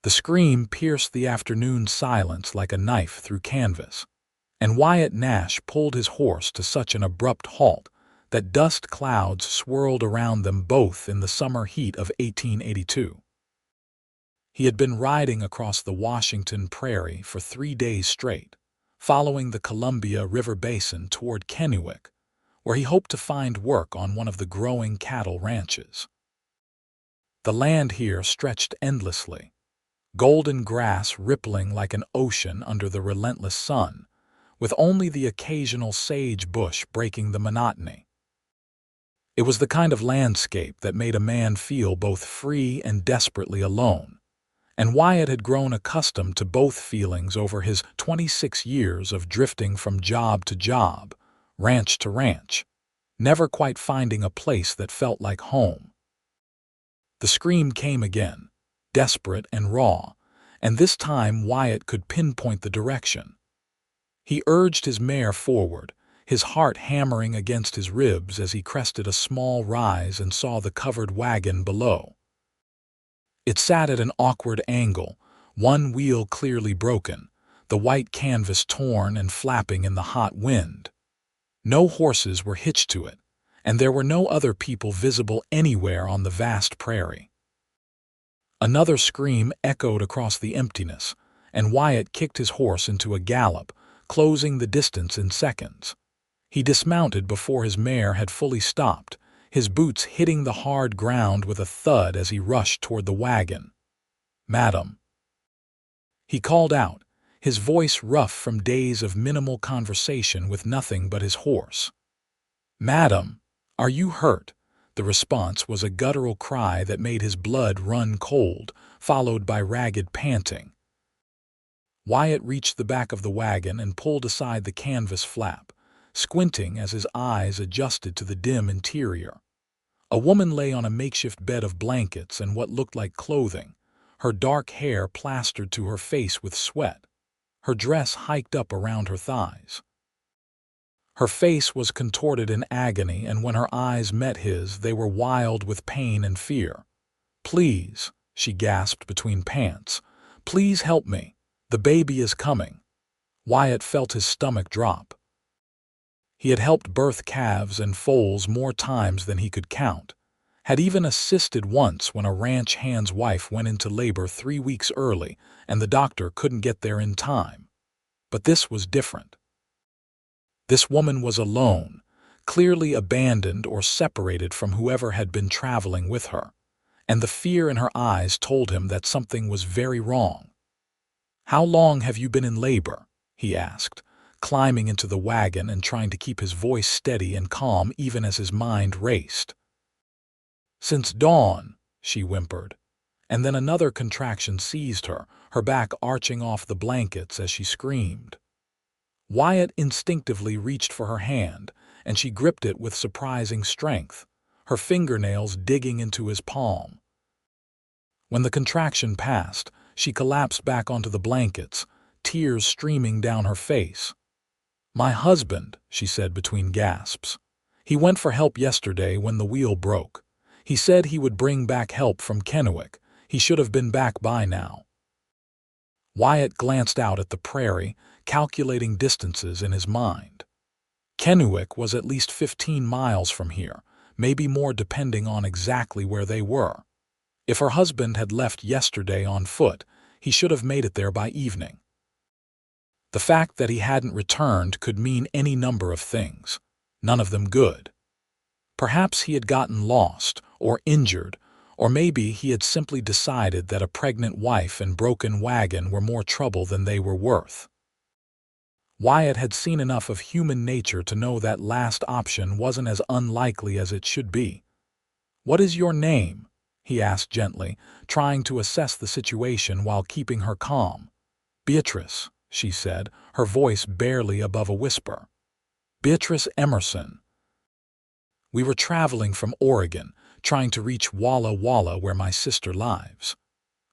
The scream pierced the afternoon silence like a knife through canvas, and Wyatt Nash pulled his horse to such an abrupt halt that dust clouds swirled around them both in the summer heat of 1882. He had been riding across the Washington Prairie for 3 days straight, following the Columbia River basin toward Kennewick, where he hoped to find work on one of the growing cattle ranches. The land here stretched endlessly, golden grass rippling like an ocean under the relentless sun, with only the occasional sage bush breaking the monotony. It was the kind of landscape that made a man feel both free and desperately alone, and Wyatt had grown accustomed to both feelings over his 26 years of drifting from job to job, ranch to ranch, never quite finding a place that felt like home. The scream came again, desperate and raw, and this time Wyatt could pinpoint the direction. He urged his mare forward, his heart hammering against his ribs as he crested a small rise and saw the covered wagon below. It sat at an awkward angle, one wheel clearly broken, the white canvas torn and flapping in the hot wind. No horses were hitched to it, and there were no other people visible anywhere on the vast prairie. Another scream echoed across the emptiness, and Wyatt kicked his horse into a gallop, closing the distance in seconds. He dismounted before his mare had fully stopped, his boots hitting the hard ground with a thud as he rushed toward the wagon. "Madam," he called out, his voice rough from days of minimal conversation with nothing but his horse. "Madam, are you hurt?" The response was a guttural cry that made his blood run cold, followed by ragged panting. Wyatt reached the back of the wagon and pulled aside the canvas flap, squinting as his eyes adjusted to the dim interior. A woman lay on a makeshift bed of blankets and what looked like clothing, her dark hair plastered to her face with sweat, her dress hiked up around her thighs. Her face was contorted in agony, and when her eyes met his, they were wild with pain and fear. "Please," she gasped between pants, "please help me. The baby is coming." Wyatt felt his stomach drop. He had helped birth calves and foals more times than he could count, had even assisted once when a ranch hand's wife went into labor 3 weeks early and the doctor couldn't get there in time. But this was different. This woman was alone, clearly abandoned or separated from whoever had been traveling with her, and the fear in her eyes told him that something was very wrong. "How long have you been in labor?" he asked, climbing into the wagon and trying to keep his voice steady and calm even as his mind raced. "Since dawn," she whimpered, and then another contraction seized her, her back arching off the blankets as she screamed. Wyatt instinctively reached for her hand, and she gripped it with surprising strength, her fingernails digging into his palm. When the contraction passed, she collapsed back onto the blankets, tears streaming down her face. "My husband," she said between gasps. "He went for help yesterday when the wheel broke. He said he would bring back help from Kennewick. He should have been back by now." Wyatt glanced out at the prairie, calculating distances in his mind. Kennewick was at least 15 miles from here, maybe more depending on exactly where they were. If her husband had left yesterday on foot, he should have made it there by evening. The fact that he hadn't returned could mean any number of things, none of them good. Perhaps he had gotten lost or injured, or maybe he had simply decided that a pregnant wife and broken wagon were more trouble than they were worth. Wyatt had seen enough of human nature to know that last option wasn't as unlikely as it should be. "What is your name?" he asked gently, trying to assess the situation while keeping her calm. "Beatrice," she said, her voice barely above a whisper. "Beatrice Emerson. We were traveling from Oregon, trying to reach Walla Walla where my sister lives.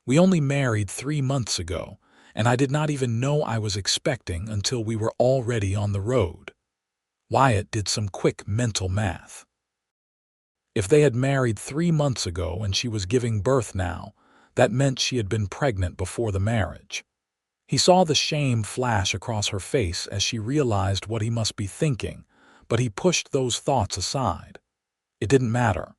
We only married 3 months ago, and I did not even know I was expecting until we were already on the road." Wyatt did some quick mental math. If they had married 3 months ago and she was giving birth now, That meant she had been pregnant before the marriage. He saw the shame flash across her face as she realized what he must be thinking, but he pushed those thoughts aside. It didn't matter.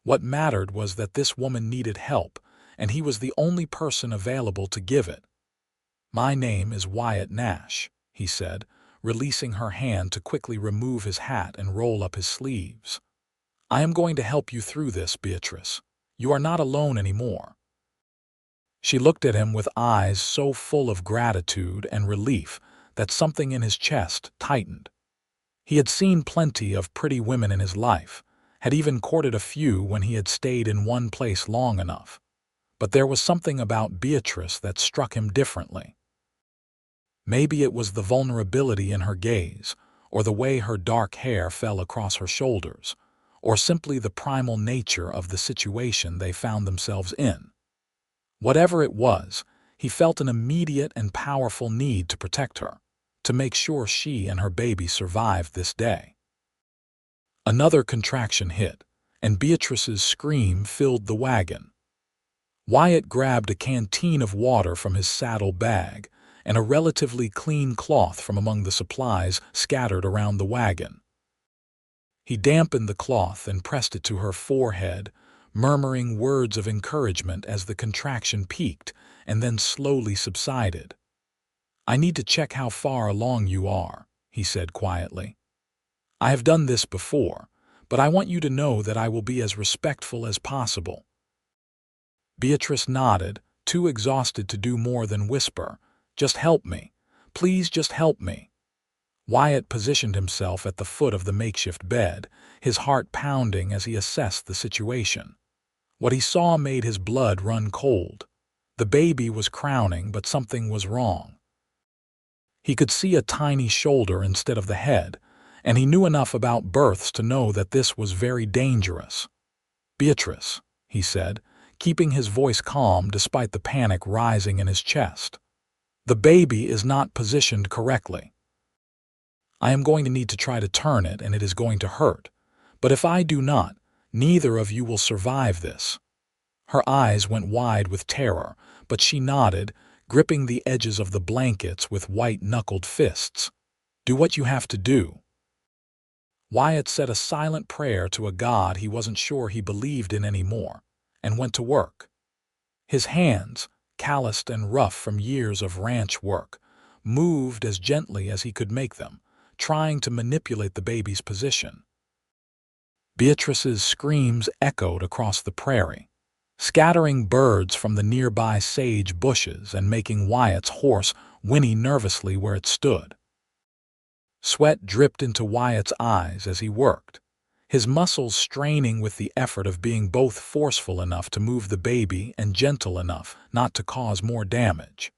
What mattered was that this woman needed help, and he was the only person available to give it. "My name is Wyatt Nash," he said, releasing her hand to quickly remove his hat and roll up his sleeves. "I am going to help you through this, Beatrice. You are not alone anymore." She looked at him with eyes so full of gratitude and relief that something in his chest tightened. He had seen plenty of pretty women in his life, had even courted a few when he had stayed in one place long enough. But there was something about Beatrice that struck him differently. Maybe it was the vulnerability in her gaze, or the way her dark hair fell across her shoulders, or simply the primal nature of the situation they found themselves in. Whatever it was, he felt an immediate and powerful need to protect her, to make sure she and her baby survived this day. Another contraction hit, and Beatrice's scream filled the wagon. Wyatt grabbed a canteen of water from his saddle bag and a relatively clean cloth from among the supplies scattered around the wagon. He dampened the cloth and pressed it to her forehead, murmuring words of encouragement as the contraction peaked and then slowly subsided. "I need to check how far along you are," he said quietly. "I have done this before, but I want you to know that I will be as respectful as possible." Beatrice nodded, too exhausted to do more than whisper, "Just help me. Please just help me." Wyatt positioned himself at the foot of the makeshift bed, his heart pounding as he assessed the situation. What he saw made his blood run cold. The baby was crowning, but something was wrong. He could see a tiny shoulder instead of the head, and he knew enough about births to know that this was very dangerous. "Beatrice," he said, keeping his voice calm despite the panic rising in his chest. "The baby is not positioned correctly. I am going to need to try to turn it, and it is going to hurt. But if I do not, neither of you will survive this." Her eyes went wide with terror, but she nodded, gripping the edges of the blankets with white-knuckled fists. "Do what you have to do." Wyatt said a silent prayer to a god he wasn't sure he believed in anymore, and went to work. His hands, calloused and rough from years of ranch work, moved as gently as he could make them, trying to manipulate the baby's position. Beatrice's screams echoed across the prairie, scattering birds from the nearby sage bushes and making Wyatt's horse whinny nervously where it stood. Sweat dripped into Wyatt's eyes as he worked, his muscles straining with the effort of being both forceful enough to move the baby and gentle enough not to cause more damage.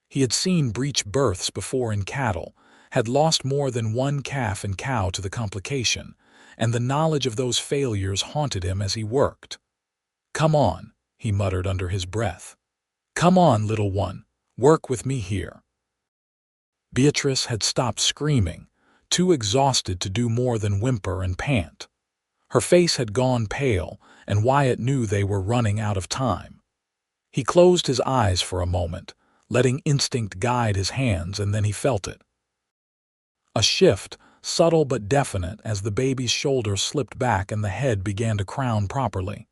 He had seen breech births before in cattle, had lost more than one calf and cow to the complication, and the knowledge of those failures haunted him as he worked. "Come on," he muttered under his breath. "Come on, little one, work with me here." Beatrice had stopped screaming, too exhausted to do more than whimper and pant. Her face had gone pale, and Wyatt knew they were running out of time. He closed his eyes for a moment, letting instinct guide his hands, and then he felt it. A shift, subtle but definite, as the baby's shoulder slipped back and the head began to crown properly.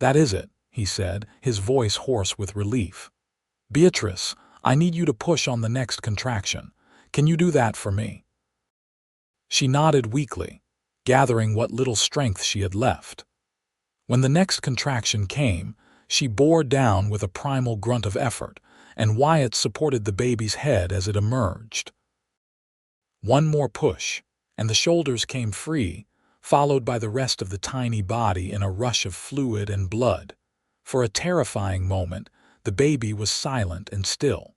"That is it," he said, his voice hoarse with relief. "Beatrice, I need you to push on the next contraction. Can you do that for me?" She nodded weakly, gathering what little strength she had left. When the next contraction came, she bore down with a primal grunt of effort, and Wyatt supported the baby's head as it emerged. One more push, and the shoulders came free, followed by the rest of the tiny body in a rush of fluid and blood. For a terrifying moment, the baby was silent and still.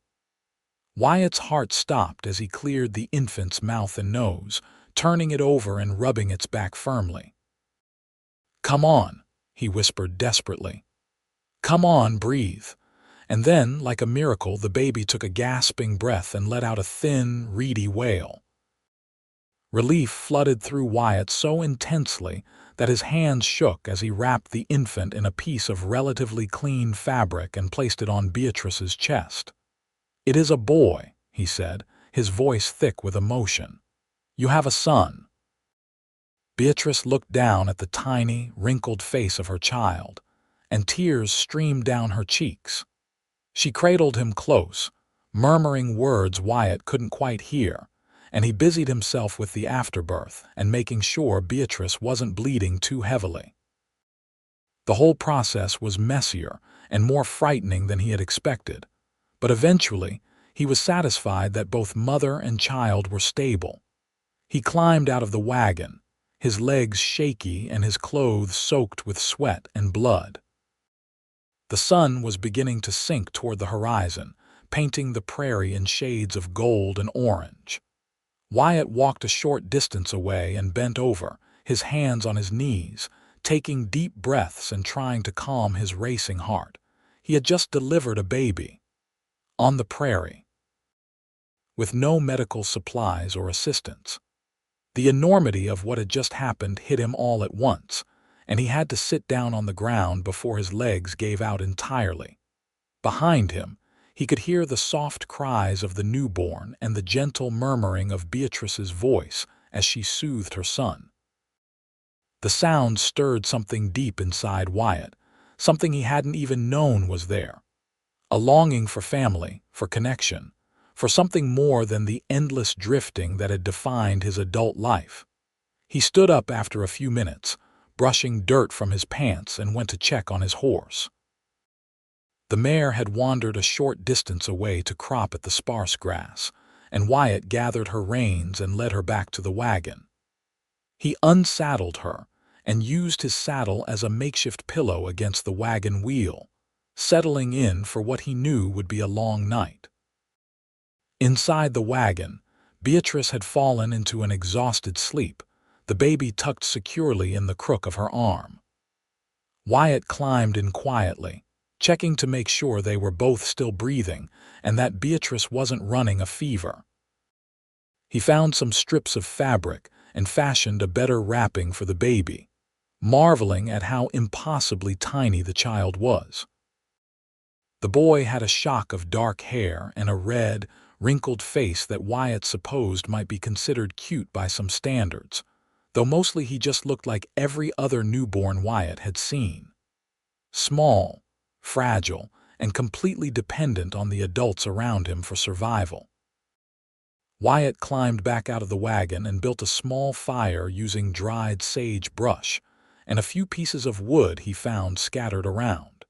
Wyatt's heart stopped as he cleared the infant's mouth and nose, turning it over and rubbing its back firmly. "Come on," he whispered desperately. "Come on, breathe." And then, like a miracle, the baby took a gasping breath and let out a thin, reedy wail. Relief flooded through Wyatt so intensely that his hands shook as he wrapped the infant in a piece of relatively clean fabric and placed it on Beatrice's chest. "It is a boy," he said, his voice thick with emotion. "You have a son." Beatrice looked down at the tiny, wrinkled face of her child, and tears streamed down her cheeks. She cradled him close, murmuring words Wyatt couldn't quite hear, and he busied himself with the afterbirth and making sure Beatrice wasn't bleeding too heavily. The whole process was messier and more frightening than he had expected, but eventually he was satisfied that both mother and child were stable. He climbed out of the wagon, his legs shaky and his clothes soaked with sweat and blood. The sun was beginning to sink toward the horizon, painting the prairie in shades of gold and orange. Wyatt walked a short distance away and bent over, his hands on his knees, taking deep breaths and trying to calm his racing heart. He had just delivered a baby. On the prairie. With no medical supplies or assistance. The enormity of what had just happened hit him all at once, and he had to sit down on the ground before his legs gave out entirely. Behind him, he could hear the soft cries of the newborn and the gentle murmuring of Beatrice's voice as she soothed her son. The sound stirred something deep inside Wyatt, something he hadn't even known was there. A longing for family, for connection, for something more than the endless drifting that had defined his adult life. He stood up after a few minutes, brushing dirt from his pants, and went to check on his horse. The mare had wandered a short distance away to crop at the sparse grass, and Wyatt gathered her reins and led her back to the wagon. He unsaddled her and used his saddle as a makeshift pillow against the wagon wheel, settling in for what he knew would be a long night. Inside the wagon, Beatrice had fallen into an exhausted sleep, the baby tucked securely in the crook of her arm. Wyatt climbed in quietly, checking to make sure they were both still breathing and that Beatrice wasn't running a fever. He found some strips of fabric and fashioned a better wrapping for the baby, marveling at how impossibly tiny the child was. The boy had a shock of dark hair and a red, wrinkled face that Wyatt supposed might be considered cute by some standards, though mostly he just looked like every other newborn Wyatt had seen. Small, fragile, and completely dependent on the adults around him for survival. Wyatt climbed back out of the wagon and built a small fire using dried sage brush and a few pieces of wood he found scattered around.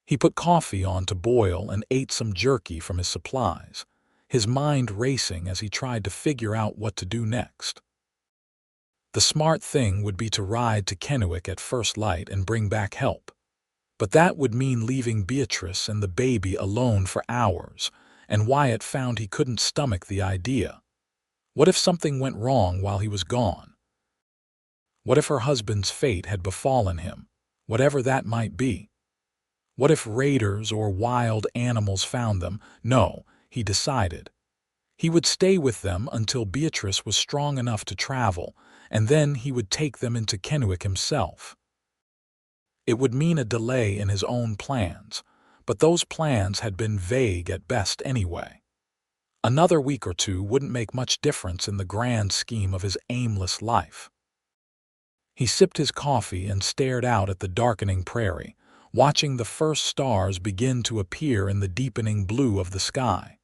He put coffee on to boil and ate some jerky from his supplies, his mind racing as he tried to figure out what to do next. The smart thing would be to ride to Kennewick at first light and bring back help. But that would mean leaving Beatrice and the baby alone for hours, and Wyatt found he couldn't stomach the idea. What if something went wrong while he was gone? What if her husband's fate had befallen him, whatever that might be? What if raiders or wild animals found them? No, he decided. He would stay with them until Beatrice was strong enough to travel, and then he would take them into Kennewick himself. It would mean a delay in his own plans, but those plans had been vague at best anyway. Another week or two wouldn't make much difference in the grand scheme of his aimless life. He sipped his coffee and stared out at the darkening prairie, watching the first stars begin to appear in the deepening blue of the sky.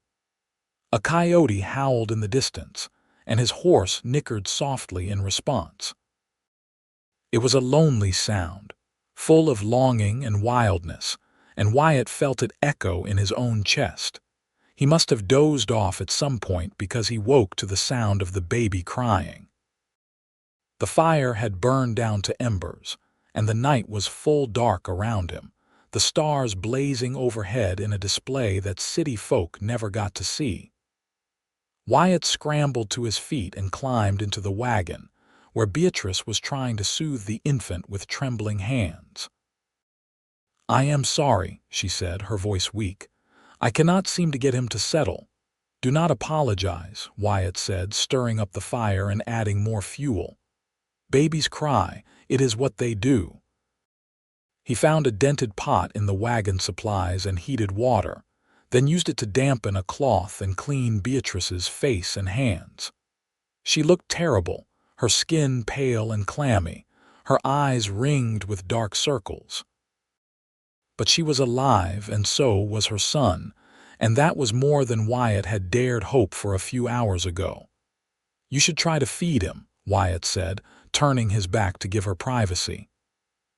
A coyote howled in the distance, and his horse nickered softly in response. It was a lonely sound, full of longing and wildness, and Wyatt felt it echo in his own chest. He must have dozed off at some point because he woke to the sound of the baby crying. The fire had burned down to embers, and the night was full dark around him, the stars blazing overhead in a display that city folk never got to see. Wyatt scrambled to his feet and climbed into the wagon, where Beatrice was trying to soothe the infant with trembling hands. "I am sorry," she said, her voice weak. "I cannot seem to get him to settle." "Do not apologize," Wyatt said, stirring up the fire and adding more fuel. "Babies cry. It is what they do. He found a dented pot in the wagon supplies and heated water, then used it to dampen a cloth and clean Beatrice's face and hands. She looked terrible, her skin pale and clammy, her eyes ringed with dark circles. But she was alive, and so was her son, and that was more than Wyatt had dared hope for a few hours ago. "You should try to feed him," Wyatt said, turning his back to give her privacy.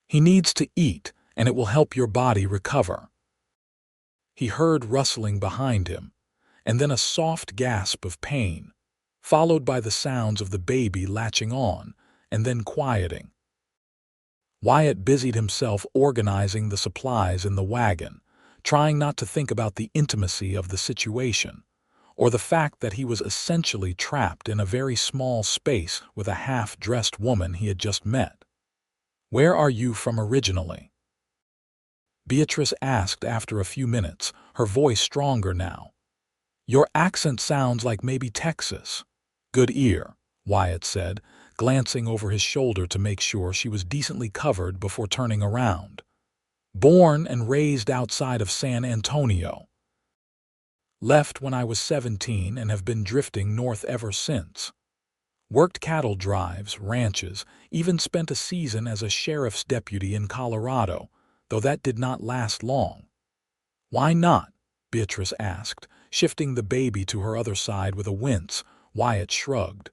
"He needs to eat, and it will help your body recover." He heard rustling behind him, and then a soft gasp of pain, followed by the sounds of the baby latching on, and then quieting. Wyatt busied himself organizing the supplies in the wagon, trying not to think about the intimacy of the situation, or the fact that he was essentially trapped in a very small space with a half-dressed woman he had just met. "Where are you from originally?" Beatrice asked after a few minutes, her voice stronger now. "Your accent sounds like maybe Texas." "Good ear," Wyatt said, glancing over his shoulder to make sure she was decently covered before turning around. "Born and raised outside of San Antonio. Left when I was 17 and have been drifting north ever since. Worked cattle drives, ranches, even spent a season as a sheriff's deputy in Colorado, though that did not last long." "Why not?" Beatrice asked, shifting the baby to her other side with a wince. Wyatt shrugged.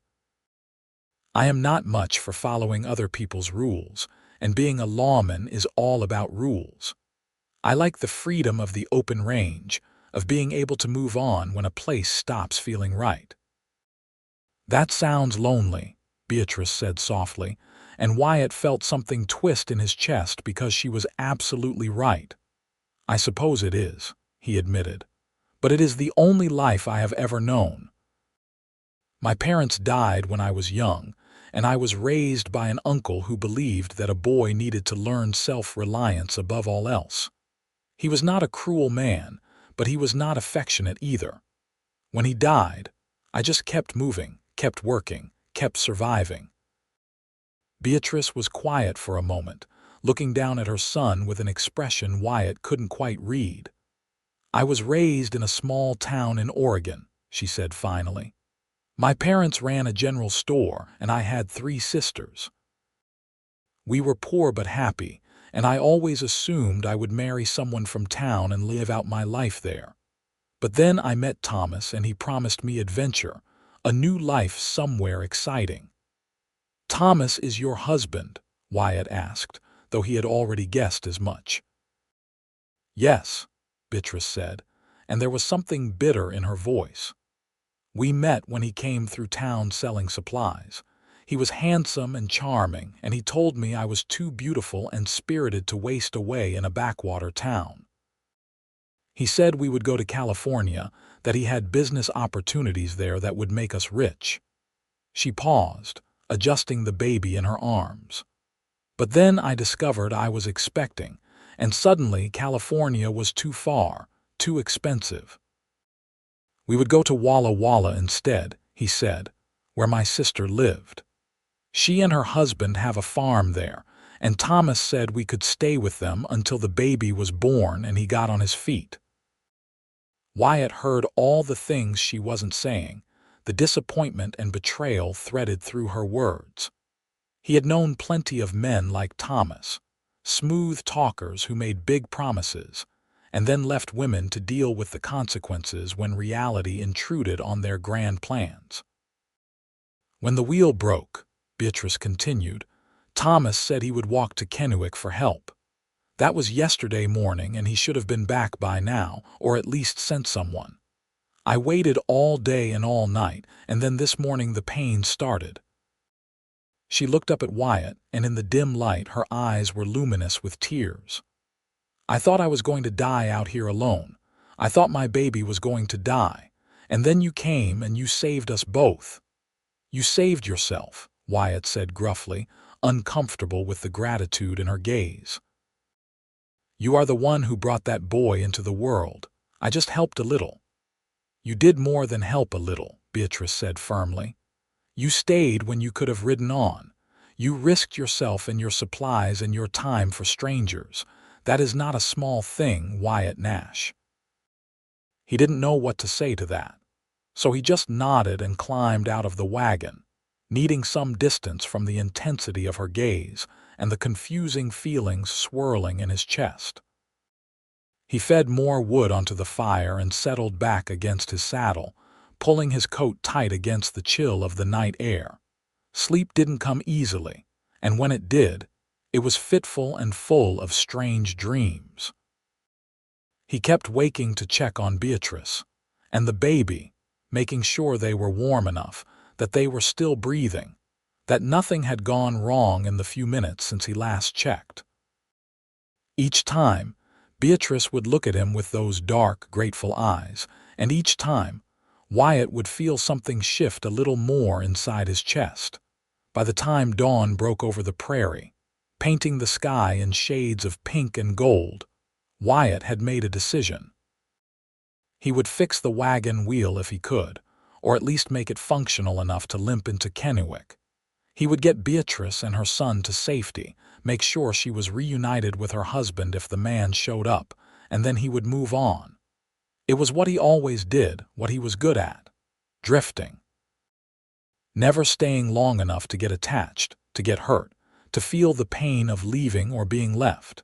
"I am not much for following other people's rules, and being a lawman is all about rules. I like the freedom of the open range, of being able to move on when a place stops feeling right." "That sounds lonely," Beatrice said softly, and Wyatt felt something twist in his chest because she was absolutely right. "I suppose it is," he admitted, "but it is the only life I have ever known. My parents died when I was young, and I was raised by an uncle who believed that a boy needed to learn self-reliance above all else. He was not a cruel man, but he was not affectionate either. When he died, I just kept moving, kept working, kept surviving." Beatrice was quiet for a moment, looking down at her son with an expression Wyatt couldn't quite read. "I was raised in a small town in Oregon," she said finally. "My parents ran a general store, and I had 3 sisters. We were poor but happy, and I always assumed I would marry someone from town and live out my life there. But then I met Thomas, and he promised me adventure, a new life somewhere exciting." "Thomas is your husband?" Wyatt asked, though he had already guessed as much. "Yes," Beatrice said, and there was something bitter in her voice. "We met when he came through town selling supplies. He was handsome and charming, and he told me I was too beautiful and spirited to waste away in a backwater town. He said we would go to California, that he had business opportunities there that would make us rich." She paused, adjusting the baby in her arms. "But then I discovered I was expecting, and suddenly California was too far, too expensive. We would go to Walla Walla instead," he said, "where my sister lived. She and her husband have a farm there, and Thomas said we could stay with them until the baby was born and he got on his feet." Wyatt heard all the things she wasn't saying, the disappointment and betrayal threaded through her words. He had known plenty of men like Thomas, smooth talkers who made big promises, and then left women to deal with the consequences when reality intruded on their grand plans. "When the wheel broke," Beatrice continued, "Thomas said he would walk to Kennewick for help. That was yesterday morning, and he should have been back by now, or at least sent someone. I waited all day and all night, and then this morning the pain started." She looked up at Wyatt, and in the dim light her eyes were luminous with tears. "I thought I was going to die out here alone. I thought my baby was going to die. And then you came and you saved us both." "You saved yourself," Wyatt said gruffly, uncomfortable with the gratitude in her gaze. "You are the one who brought that boy into the world. I just helped a little." "You did more than help a little," Beatrice said firmly. "You stayed when you could have ridden on. You risked yourself and your supplies and your time for strangers. That is not a small thing, Wyatt Nash." He didn't know what to say to that, so he just nodded and climbed out of the wagon, needing some distance from the intensity of her gaze and the confusing feelings swirling in his chest. He fed more wood onto the fire and settled back against his saddle, pulling his coat tight against the chill of the night air. Sleep didn't come easily, and when it did, it was fitful and full of strange dreams. He kept waking to check on Beatrice and the baby, making sure they were warm enough, that they were still breathing, that nothing had gone wrong in the few minutes since he last checked. Each time, Beatrice would look at him with those dark, grateful eyes, and each time, Wyatt would feel something shift a little more inside his chest. By the time dawn broke over the prairie, painting the sky in shades of pink and gold, Wyatt had made a decision. He would fix the wagon wheel if he could, or at least make it functional enough to limp into Kennewick. He would get Beatrice and her son to safety, make sure she was reunited with her husband if the man showed up, and then he would move on. It was what he always did, what he was good at: drifting. Never staying long enough to get attached, to get hurt, to feel the pain of leaving or being left.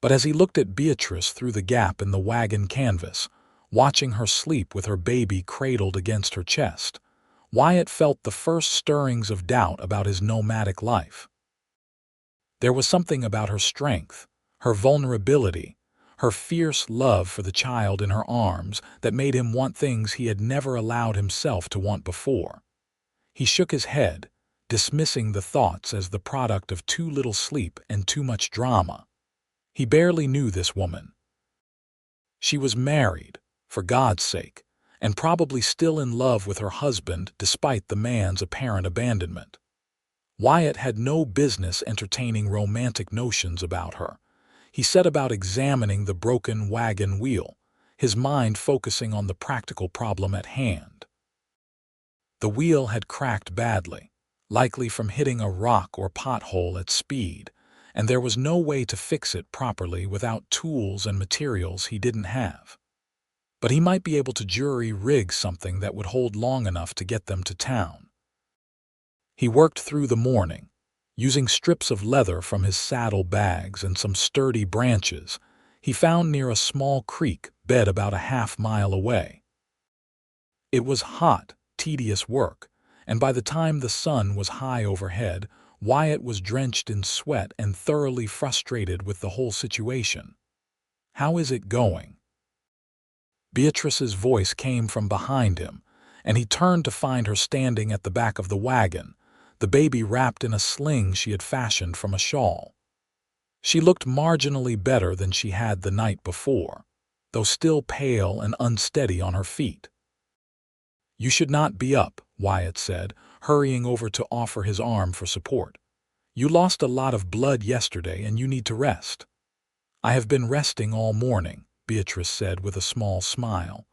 But as he looked at Beatrice through the gap in the wagon canvas, watching her sleep with her baby cradled against her chest, Wyatt felt the first stirrings of doubt about his nomadic life. There was something about her strength, her vulnerability, her fierce love for the child in her arms that made him want things he had never allowed himself to want before. He shook his head, dismissing the thoughts as the product of too little sleep and too much drama. He barely knew this woman. She was married, for God's sake, and probably still in love with her husband despite the man's apparent abandonment. Wyatt had no business entertaining romantic notions about her. He set about examining the broken wagon wheel, his mind focusing on the practical problem at hand. The wheel had cracked badly, likely from hitting a rock or pothole at speed, and there was no way to fix it properly without tools and materials he didn't have. But he might be able to jury-rig something that would hold long enough to get them to town. He worked through the morning, using strips of leather from his saddle bags and some sturdy branches he found near a small creek bed about a half-mile away. It was hot, tedious work, and by the time the sun was high overhead, Wyatt was drenched in sweat and thoroughly frustrated with the whole situation. "How is it going?" Beatrice's voice came from behind him, and he turned to find her standing at the back of the wagon, the baby wrapped in a sling she had fashioned from a shawl. She looked marginally better than she had the night before, though still pale and unsteady on her feet. "You should not be up," Wyatt said, hurrying over to offer his arm for support. "You lost a lot of blood yesterday and you need to rest." "I have been resting all morning," Beatrice said with a small smile,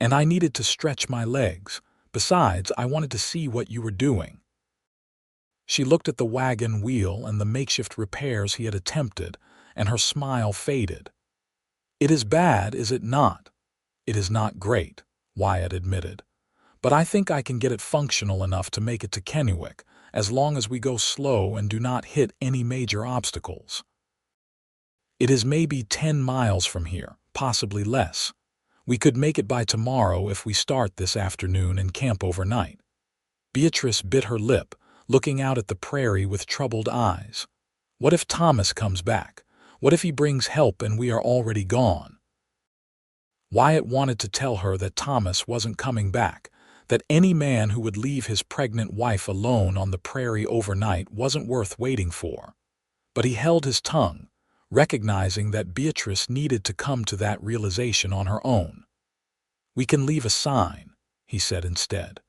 "and I needed to stretch my legs. Besides, I wanted to see what you were doing." She looked at the wagon wheel and the makeshift repairs he had attempted, and her smile faded. "It is bad, is it not?" "It is not great," Wyatt admitted, "but I think I can get it functional enough to make it to Kennewick, as long as we go slow and do not hit any major obstacles. It is maybe 10 miles from here, possibly less. We could make it by tomorrow if we start this afternoon and camp overnight." Beatrice bit her lip, looking out at the prairie with troubled eyes. What if Thomas comes back? What if he brings help and we are already gone? Wyatt wanted to tell her that Thomas wasn't coming back, that any man who would leave his pregnant wife alone on the prairie overnight wasn't worth waiting for. But he held his tongue, recognizing that Beatrice needed to come to that realization on her own. "We can leave a sign," he said instead.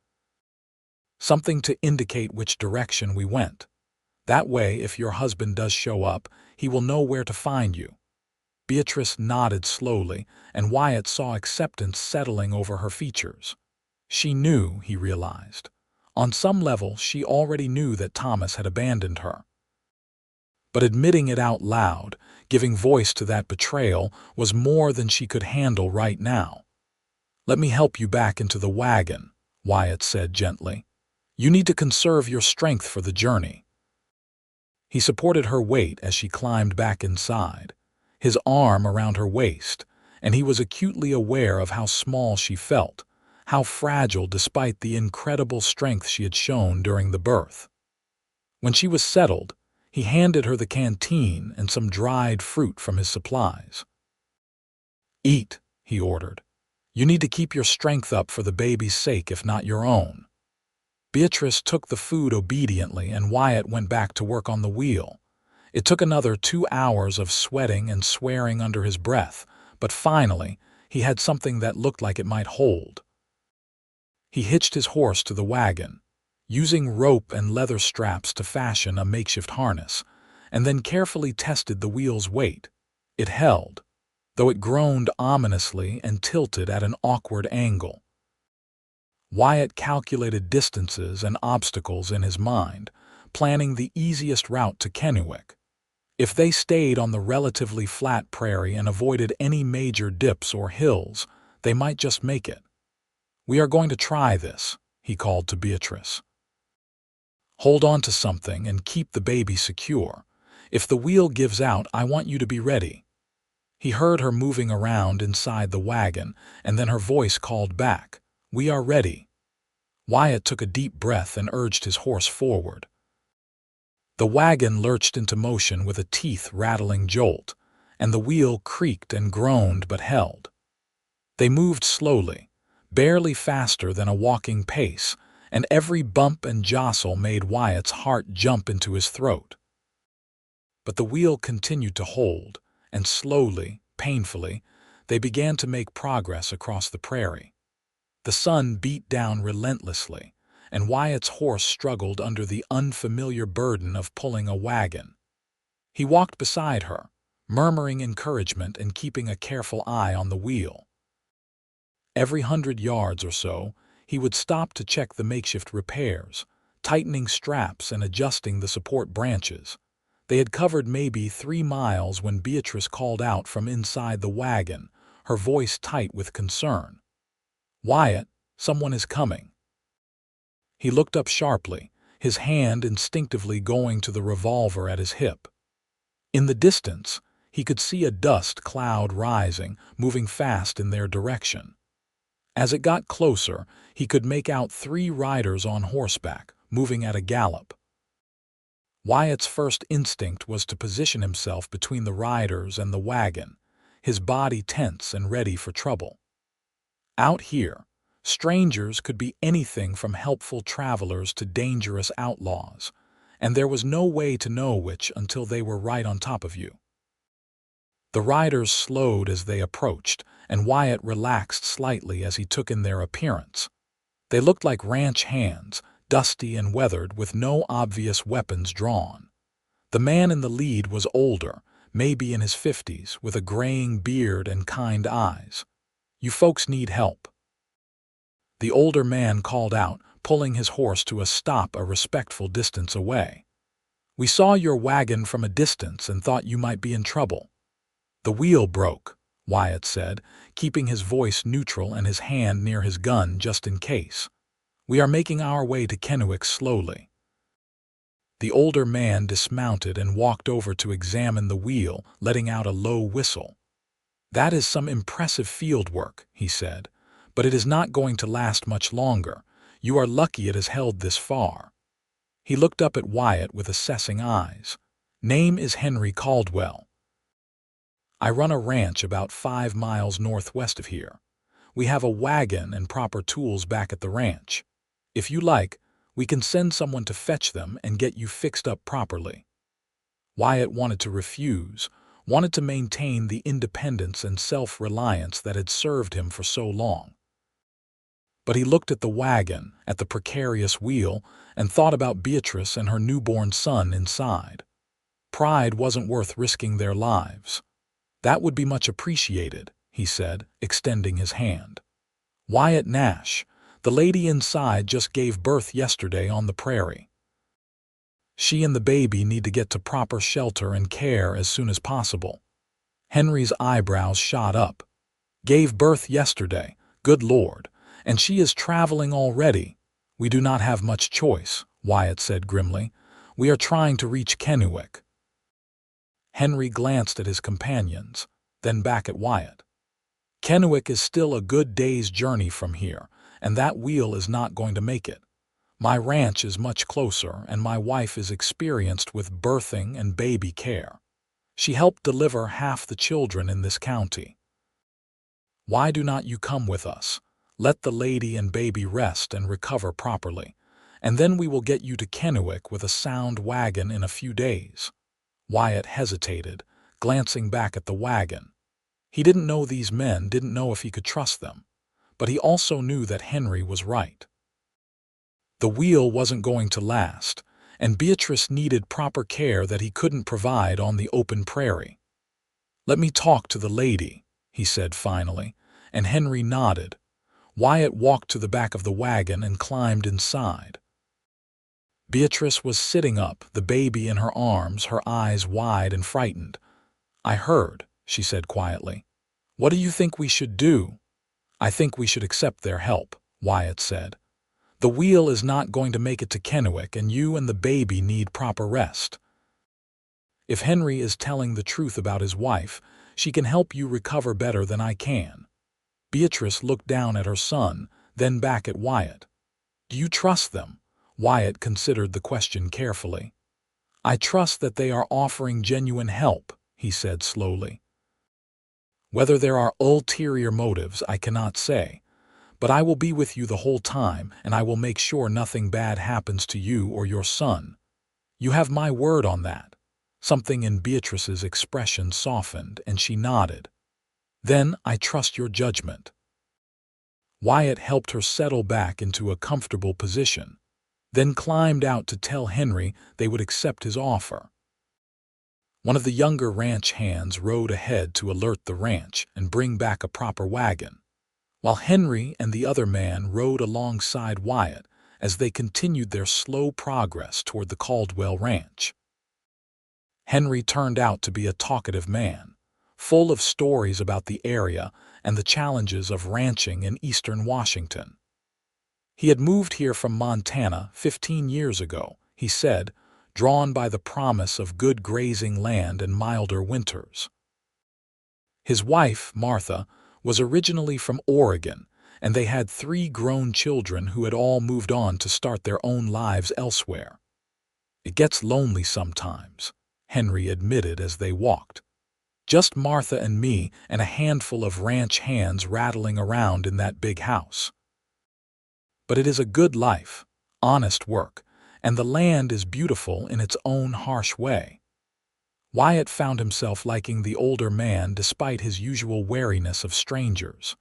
"Something to indicate which direction we went. That way, if your husband does show up, he will know where to find you." Beatrice nodded slowly, and Wyatt saw acceptance settling over her features. She knew, he realized. On some level, she already knew that Thomas had abandoned her. But admitting it out loud, giving voice to that betrayal, was more than she could handle right now. "Let me help you back into the wagon," Wyatt said gently. "You need to conserve your strength for the journey." He supported her weight as she climbed back inside, his arm around her waist, and he was acutely aware of how small she felt, how fragile despite the incredible strength she had shown during the birth. When she was settled, he handed her the canteen and some dried fruit from his supplies. "Eat," he ordered. "You need to keep your strength up for the baby's sake, if not your own." Beatrice took the food obediently, and Wyatt went back to work on the wheel. It took another 2 hours of sweating and swearing under his breath, but finally, he had something that looked like it might hold. He hitched his horse to the wagon, using rope and leather straps to fashion a makeshift harness, and then carefully tested the wheel's weight. It held, though it groaned ominously and tilted at an awkward angle. Wyatt calculated distances and obstacles in his mind, planning the easiest route to Kennewick. If they stayed on the relatively flat prairie and avoided any major dips or hills, they might just make it. "We are going to try this," he called to Beatrice. "Hold on to something and keep the baby secure. If the wheel gives out, I want you to be ready." He heard her moving around inside the wagon, and then her voice called back, "We are ready." Wyatt took a deep breath and urged his horse forward. The wagon lurched into motion with a teeth-rattling jolt, and the wheel creaked and groaned but held. They moved slowly, barely faster than a walking pace, and every bump and jostle made Wyatt's heart jump into his throat. But the wheel continued to hold, and slowly, painfully, they began to make progress across the prairie. The sun beat down relentlessly, and Wyatt's horse struggled under the unfamiliar burden of pulling a wagon. He walked beside her, murmuring encouragement and keeping a careful eye on the wheel. Every 100 yards or so, he would stop to check the makeshift repairs, tightening straps and adjusting the support branches. They had covered maybe 3 miles when Beatrice called out from inside the wagon, her voice tight with concern. "Wyatt, someone is coming." He looked up sharply, his hand instinctively going to the revolver at his hip. In the distance, he could see a dust cloud rising, moving fast in their direction. As it got closer, he could make out 3 riders on horseback, moving at a gallop. Wyatt's first instinct was to position himself between the riders and the wagon, his body tense and ready for trouble. Out here, strangers could be anything from helpful travelers to dangerous outlaws, and there was no way to know which until they were right on top of you. The riders slowed as they approached, and Wyatt relaxed slightly as he took in their appearance. They looked like ranch hands, dusty and weathered with no obvious weapons drawn. The man in the lead was older, maybe in his 50s, with a graying beard and kind eyes. "You folks need help." The older man called out, pulling his horse to a stop a respectful distance away. "We saw your wagon from a distance and thought you might be in trouble." "The wheel broke," Wyatt said, keeping his voice neutral and his hand near his gun just in case. "We are making our way to Kennewick slowly." The older man dismounted and walked over to examine the wheel, letting out a low whistle. "That is some impressive field work," he said, "but it is not going to last much longer. You are lucky it has held this far." He looked up at Wyatt with assessing eyes. "Name is Henry Caldwell. I run a ranch about 5 miles northwest of here. We have a wagon and proper tools back at the ranch. If you like, we can send someone to fetch them and get you fixed up properly." Wyatt wanted to refuse, wanted to maintain the independence and self-reliance that had served him for so long. But he looked at the wagon, at the precarious wheel, and thought about Beatrice and her newborn son inside. Pride wasn't worth risking their lives. "That would be much appreciated," he said, extending his hand. Wyatt Nash, The lady inside just gave birth yesterday on the prairie. She and the baby need to get to proper shelter and care as soon as possible." Henry's eyebrows shot up. "Gave birth yesterday, good Lord, and she is traveling already. We do not have much choice," Wyatt said grimly. "We are trying to reach Kennewick." Henry glanced at his companions, then back at Wyatt. "Kennewick is still a good day's journey from here, and that wheel is not going to make it. My ranch is much closer, and my wife is experienced with birthing and baby care. She helped deliver half the children in this county. Why do not you come with us? Let the lady and baby rest and recover properly, and then we will get you to Kennewick with a sound wagon in a few days." Wyatt hesitated, glancing back at the wagon. He didn't know these men, didn't know if he could trust them, but he also knew that Henry was right. The wheel wasn't going to last, and Beatrice needed proper care that he couldn't provide on the open prairie. "Let me talk to the lady," he said finally, and Henry nodded. Wyatt walked to the back of the wagon and climbed inside. Beatrice was sitting up, the baby in her arms, her eyes wide and frightened. "I heard," she said quietly. "What do you think we should do?" "I think we should accept their help," Wyatt said. "The wheel is not going to make it to Kennewick, and you and the baby need proper rest. If Henry is telling the truth about his wife, she can help you recover better than I can." Beatrice looked down at her son, then back at Wyatt. "Do you trust them?" Wyatt considered the question carefully. "I trust that they are offering genuine help," he said slowly. "Whether there are ulterior motives, I cannot say. But I will be with you the whole time, and I will make sure nothing bad happens to you or your son. You have my word on that." Something in Beatrice's expression softened, and she nodded. "Then I trust your judgment." Wyatt helped her settle back into a comfortable position, then climbed out to tell Henry they would accept his offer. One of the younger ranch hands rode ahead to alert the ranch and bring back a proper wagon, while Henry and the other man rode alongside Wyatt as they continued their slow progress toward the Caldwell Ranch. Henry turned out to be a talkative man, full of stories about the area and the challenges of ranching in eastern Washington. He had moved here from Montana 15 years ago, he said, drawn by the promise of good grazing land and milder winters. His wife, Martha, was originally from Oregon, and they had 3 grown children who had all moved on to start their own lives elsewhere. "It gets lonely sometimes," Henry admitted as they walked. "Just Martha and me and a handful of ranch hands rattling around in that big house. But it is a good life, honest work, and the land is beautiful in its own harsh way." Wyatt found himself liking the older man despite his usual wariness of strangers.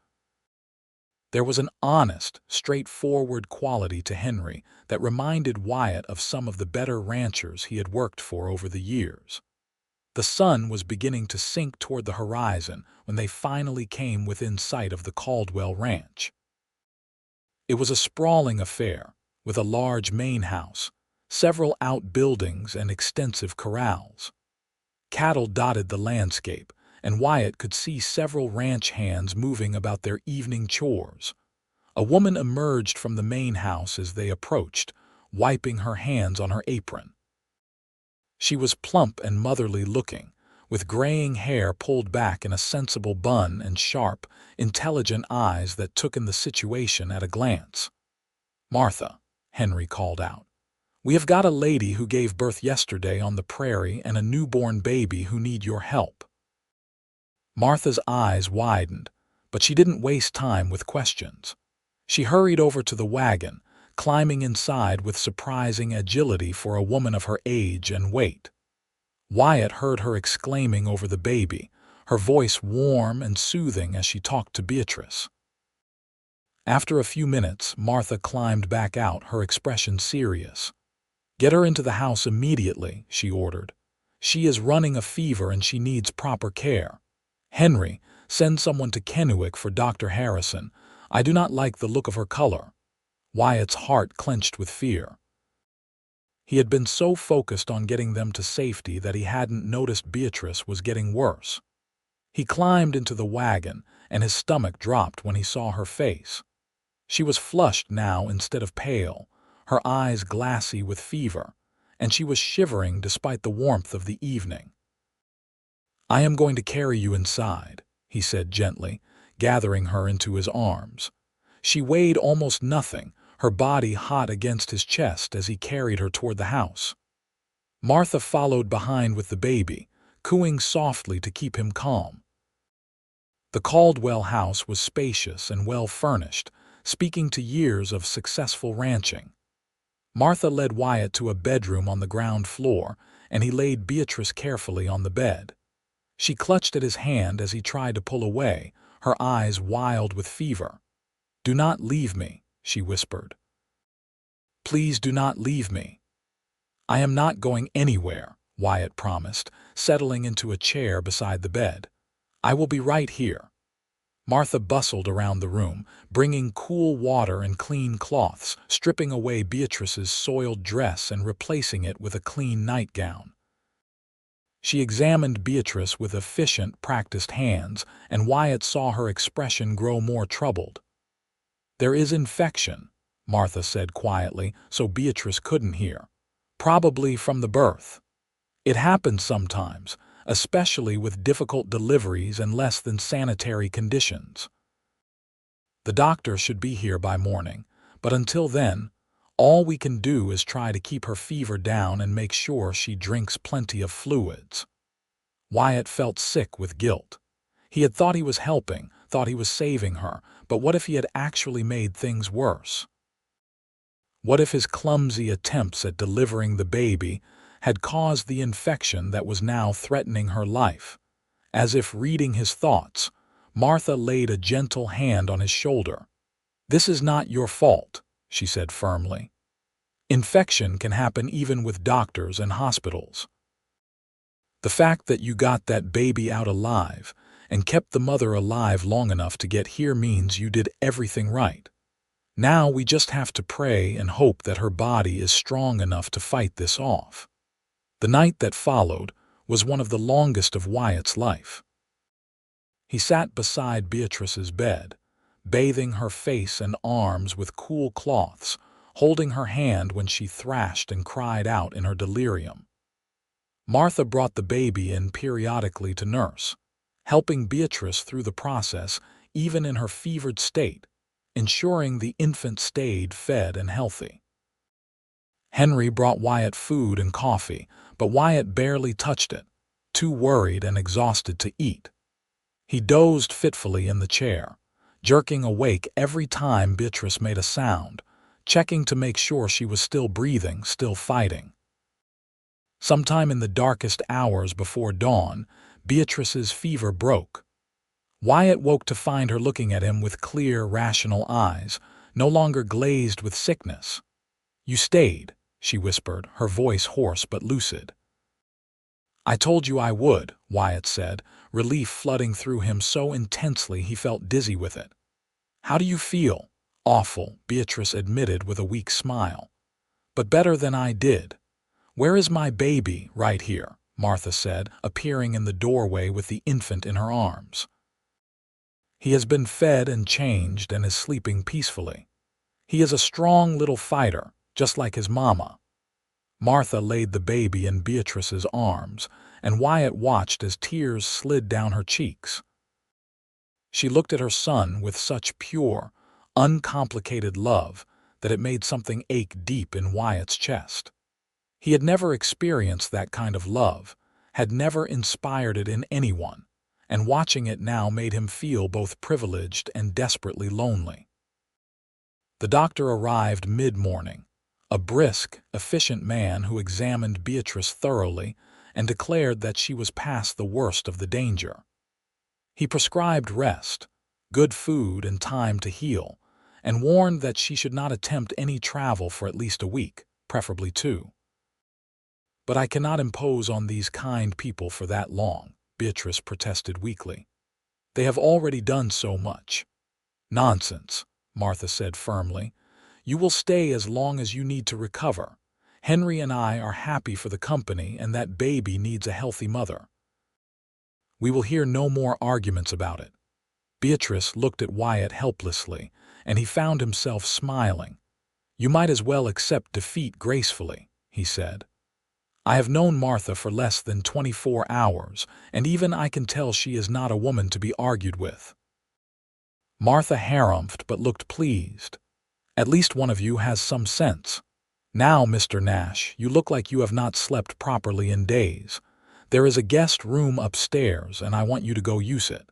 There was an honest, straightforward quality to Henry that reminded Wyatt of some of the better ranchers he had worked for over the years. The sun was beginning to sink toward the horizon when they finally came within sight of the Caldwell Ranch. It was a sprawling affair, with a large main house, several outbuildings, and extensive corrals. Cattle dotted the landscape, and Wyatt could see several ranch hands moving about their evening chores. A woman emerged from the main house as they approached, wiping her hands on her apron. She was plump and motherly looking, with graying hair pulled back in a sensible bun and sharp, intelligent eyes that took in the situation at a glance. "Martha," Henry called out, "we have got a lady who gave birth yesterday on the prairie and a newborn baby who need your help." Martha's eyes widened, but she didn't waste time with questions. She hurried over to the wagon, climbing inside with surprising agility for a woman of her age and weight. Wyatt heard her exclaiming over the baby, her voice warm and soothing as she talked to Beatrice. After a few minutes, Martha climbed back out, her expression serious. "Get her into the house immediately," she ordered. "She is running a fever and she needs proper care. Henry, send someone to Kennewick for Dr. Harrison. I do not like the look of her color." Wyatt's heart clenched with fear. He had been so focused on getting them to safety that he hadn't noticed Beatrice was getting worse. He climbed into the wagon, and his stomach dropped when he saw her face. She was flushed now instead of pale, her eyes glassy with fever, and she was shivering despite the warmth of the evening. "I am going to carry you inside," he said gently, gathering her into his arms. She weighed almost nothing, her body hot against his chest as he carried her toward the house. Martha followed behind with the baby, cooing softly to keep him calm. The Caldwell house was spacious and well-furnished, speaking to years of successful ranching. Martha led Wyatt to a bedroom on the ground floor, and he laid Beatrice carefully on the bed. She clutched at his hand as he tried to pull away, her eyes wild with fever. "Do not leave me," she whispered. "Please do not leave me." "I am not going anywhere," Wyatt promised, settling into a chair beside the bed. "I will be right here." Martha bustled around the room, bringing cool water and clean cloths, stripping away Beatrice's soiled dress and replacing it with a clean nightgown. She examined Beatrice with efficient, practiced hands, and Wyatt saw her expression grow more troubled. "There is infection," Martha said quietly, so Beatrice couldn't hear. "Probably from the birth. It happens sometimes, especially with difficult deliveries and less than sanitary conditions. The doctor should be here by morning, but until then, all we can do is try to keep her fever down and make sure she drinks plenty of fluids." Wyatt felt sick with guilt. He had thought he was helping, thought he was saving her, but what if he had actually made things worse? What if his clumsy attempts at delivering the baby had caused the infection that was now threatening her life? As if reading his thoughts, Martha laid a gentle hand on his shoulder. "This is not your fault," she said firmly. "Infection can happen even with doctors and hospitals. The fact that you got that baby out alive and kept the mother alive long enough to get here means you did everything right. Now we just have to pray and hope that her body is strong enough to fight this off." The night that followed was one of the longest of Wyatt's life. He sat beside Beatrice's bed, bathing her face and arms with cool cloths, holding her hand when she thrashed and cried out in her delirium. Martha brought the baby in periodically to nurse, helping Beatrice through the process even in her fevered state, ensuring the infant stayed fed and healthy. Henry brought Wyatt food and coffee, but Wyatt barely touched it, too worried and exhausted to eat. He dozed fitfully in the chair, jerking awake every time Beatrice made a sound, checking to make sure she was still breathing, still fighting. Sometime in the darkest hours before dawn, Beatrice's fever broke. Wyatt woke to find her looking at him with clear, rational eyes, no longer glazed with sickness. "You stayed," she whispered, her voice hoarse but lucid. "I told you I would," Wyatt said, relief flooding through him so intensely he felt dizzy with it. "How do you feel?" "Awful," Beatrice admitted with a weak smile. "But better than I did." "Where is my baby?" "Right here," Martha said, appearing in the doorway with the infant in her arms. "He has been fed and changed and is sleeping peacefully. He is a strong little fighter, just like his mama." Martha laid the baby in Beatrice's arms, and Wyatt watched as tears slid down her cheeks. She looked at her son with such pure, uncomplicated love that it made something ache deep in Wyatt's chest. He had never experienced that kind of love, had never inspired it in anyone, and watching it now made him feel both privileged and desperately lonely. The doctor arrived mid-morning, a brisk, efficient man who examined Beatrice thoroughly and declared that she was past the worst of the danger. He prescribed rest, good food and time to heal, and warned that she should not attempt any travel for at least a week, preferably 2. "But I cannot impose on these kind people for that long," Beatrice protested weakly. "They have already done so much." "Nonsense," Martha said firmly. You will stay as long as you need to recover. Henry and I are happy for the company, and that baby needs a healthy mother. We will hear no more arguments about it." Beatrice looked at Wyatt helplessly, and he found himself smiling. "You might as well accept defeat gracefully," he said. "I have known Martha for less than 24 hours, and even I can tell she is not a woman to be argued with." Martha harumphed but looked pleased. "At least one of you has some sense. Now, Mr. Nash, you look like you have not slept properly in days. There is a guest room upstairs, and I want you to go use it.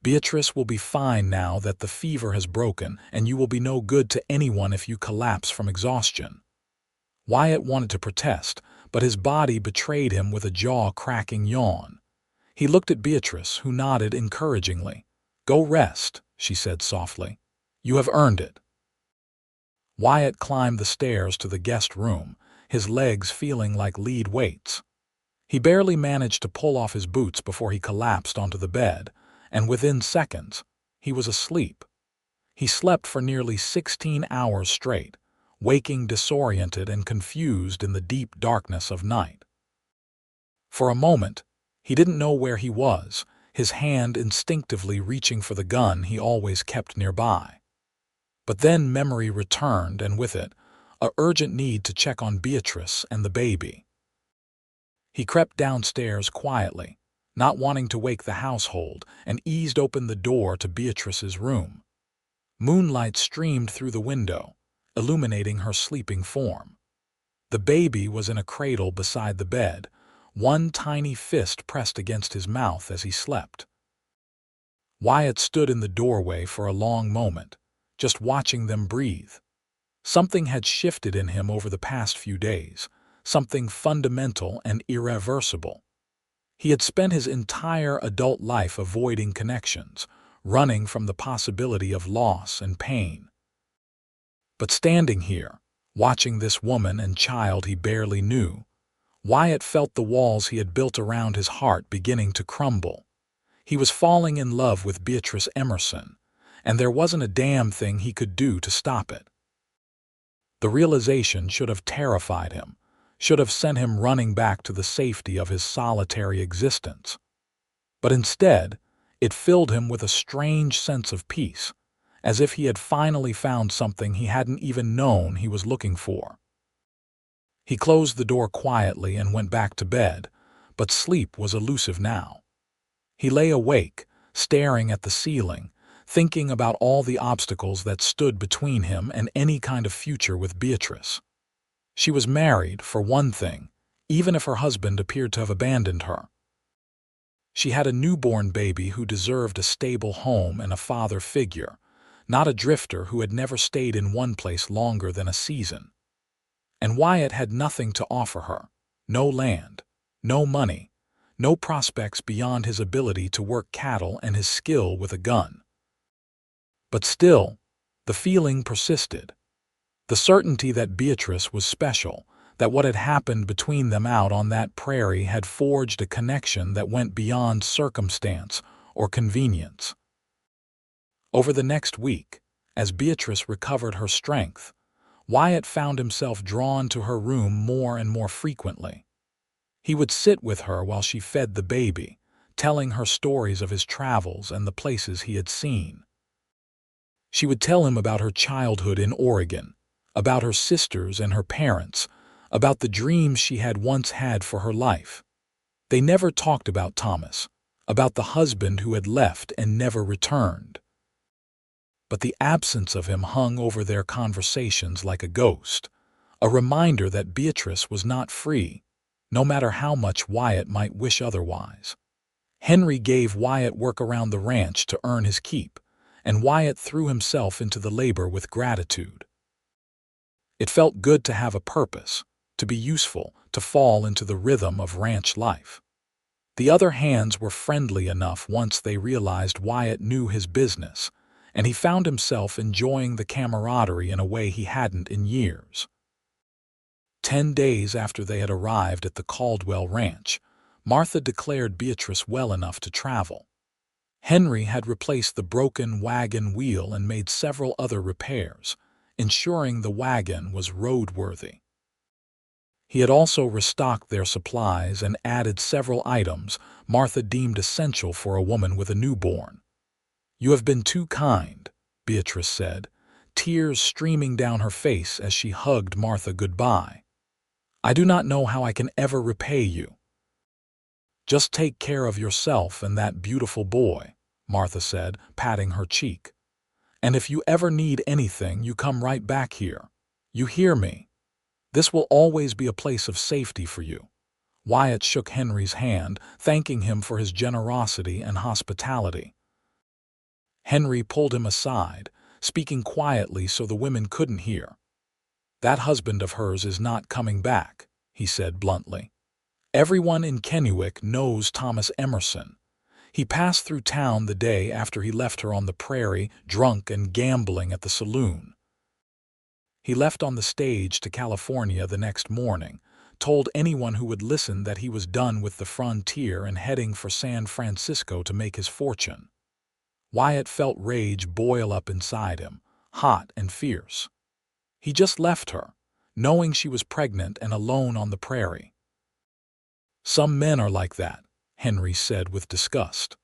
Beatrice will be fine now that the fever has broken, and you will be no good to anyone if you collapse from exhaustion." Wyatt wanted to protest, but his body betrayed him with a jaw-cracking yawn. He looked at Beatrice, who nodded encouragingly. "Go rest," she said softly. "You have earned it." Wyatt climbed the stairs to the guest room, his legs feeling like lead weights. He barely managed to pull off his boots before he collapsed onto the bed, and within seconds, he was asleep. He slept for nearly 16 hours straight, waking disoriented and confused in the deep darkness of night. For a moment, he didn't know where he was, his hand instinctively reaching for the gun he always kept nearby. But then memory returned, and with it, an urgent need to check on Beatrice and the baby. He crept downstairs quietly, not wanting to wake the household, and eased open the door to Beatrice's room. Moonlight streamed through the window, illuminating her sleeping form. The baby was in a cradle beside the bed, one tiny fist pressed against his mouth as he slept. Wyatt stood in the doorway for a long moment, just watching them breathe. Something had shifted in him over the past few days, something fundamental and irreversible. He had spent his entire adult life avoiding connections, running from the possibility of loss and pain. But standing here, watching this woman and child he barely knew, Wyatt felt the walls he had built around his heart beginning to crumble. He was falling in love with Beatrice Emerson, and there wasn't a damn thing he could do to stop it. The realization should have terrified him, should have sent him running back to the safety of his solitary existence. But instead, it filled him with a strange sense of peace, as if he had finally found something he hadn't even known he was looking for. He closed the door quietly and went back to bed, but sleep was elusive now. He lay awake, staring at the ceiling, thinking about all the obstacles that stood between him and any kind of future with Beatrice. She was married, for one thing, even if her husband appeared to have abandoned her. She had a newborn baby who deserved a stable home and a father figure, not a drifter who had never stayed in one place longer than a season. And Wyatt had nothing to offer her, no land, no money, no prospects beyond his ability to work cattle and his skill with a gun. But still, the feeling persisted. The certainty that Beatrice was special, that what had happened between them out on that prairie had forged a connection that went beyond circumstance or convenience. Over the next week, as Beatrice recovered her strength, Wyatt found himself drawn to her room more and more frequently. He would sit with her while she fed the baby, telling her stories of his travels and the places he had seen. She would tell him about her childhood in Oregon, about her sisters and her parents, about the dreams she had once had for her life. They never talked about Thomas, about the husband who had left and never returned. But the absence of him hung over their conversations like a ghost, a reminder that Beatrice was not free, no matter how much Wyatt might wish otherwise. Henry gave Wyatt work around the ranch to earn his keep, and Wyatt threw himself into the labor with gratitude. It felt good to have a purpose, to be useful, to fall into the rhythm of ranch life. The other hands were friendly enough once they realized Wyatt knew his business, and he found himself enjoying the camaraderie in a way he hadn't in years. 10 days after they had arrived at the Caldwell Ranch, Martha declared Beatrice well enough to travel. Henry had replaced the broken wagon wheel and made several other repairs, ensuring the wagon was roadworthy. He had also restocked their supplies and added several items Martha deemed essential for a woman with a newborn. "You have been too kind," Beatrice said, tears streaming down her face as she hugged Martha goodbye. "I do not know how I can ever repay you." "Just take care of yourself and that beautiful boy," Martha said, patting her cheek. "And if you ever need anything, you come right back here. You hear me? This will always be a place of safety for you." Wyatt shook Henry's hand, thanking him for his generosity and hospitality. Henry pulled him aside, speaking quietly so the women couldn't hear. "That husband of hers is not coming back," he said bluntly. "Everyone in Kennewick knows Thomas Emerson. He passed through town the day after he left her on the prairie, drunk and gambling at the saloon. He left on the stage to California the next morning, told anyone who would listen that he was done with the frontier and heading for San Francisco to make his fortune." Wyatt felt rage boil up inside him, hot and fierce. He just left her, knowing she was pregnant and alone on the prairie. "Some men are like that," Henry said with disgust.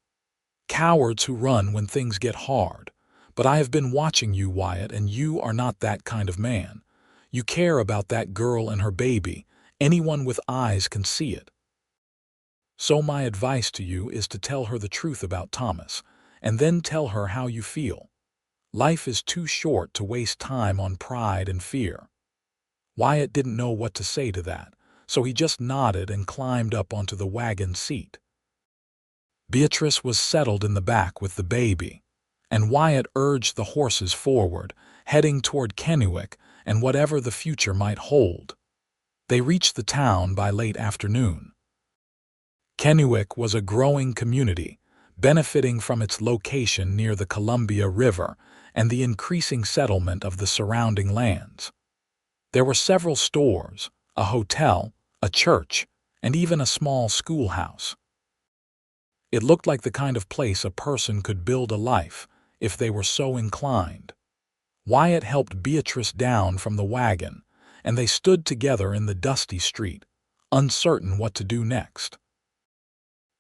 "Cowards who run when things get hard. But I have been watching you, Wyatt, and you are not that kind of man. You care about that girl and her baby. Anyone with eyes can see it. So my advice to you is to tell her the truth about Thomas, and then tell her how you feel. Life is too short to waste time on pride and fear." Wyatt didn't know what to say to that, so he just nodded and climbed up onto the wagon seat. Beatrice was settled in the back with the baby, and Wyatt urged the horses forward, heading toward Kennewick and whatever the future might hold. They reached the town by late afternoon. Kennewick was a growing community, benefiting from its location near the Columbia River and the increasing settlement of the surrounding lands. There were several stores, a hotel, a church, and even a small schoolhouse. It looked like the kind of place a person could build a life, if they were so inclined. Wyatt helped Beatrice down from the wagon, and they stood together in the dusty street, uncertain what to do next.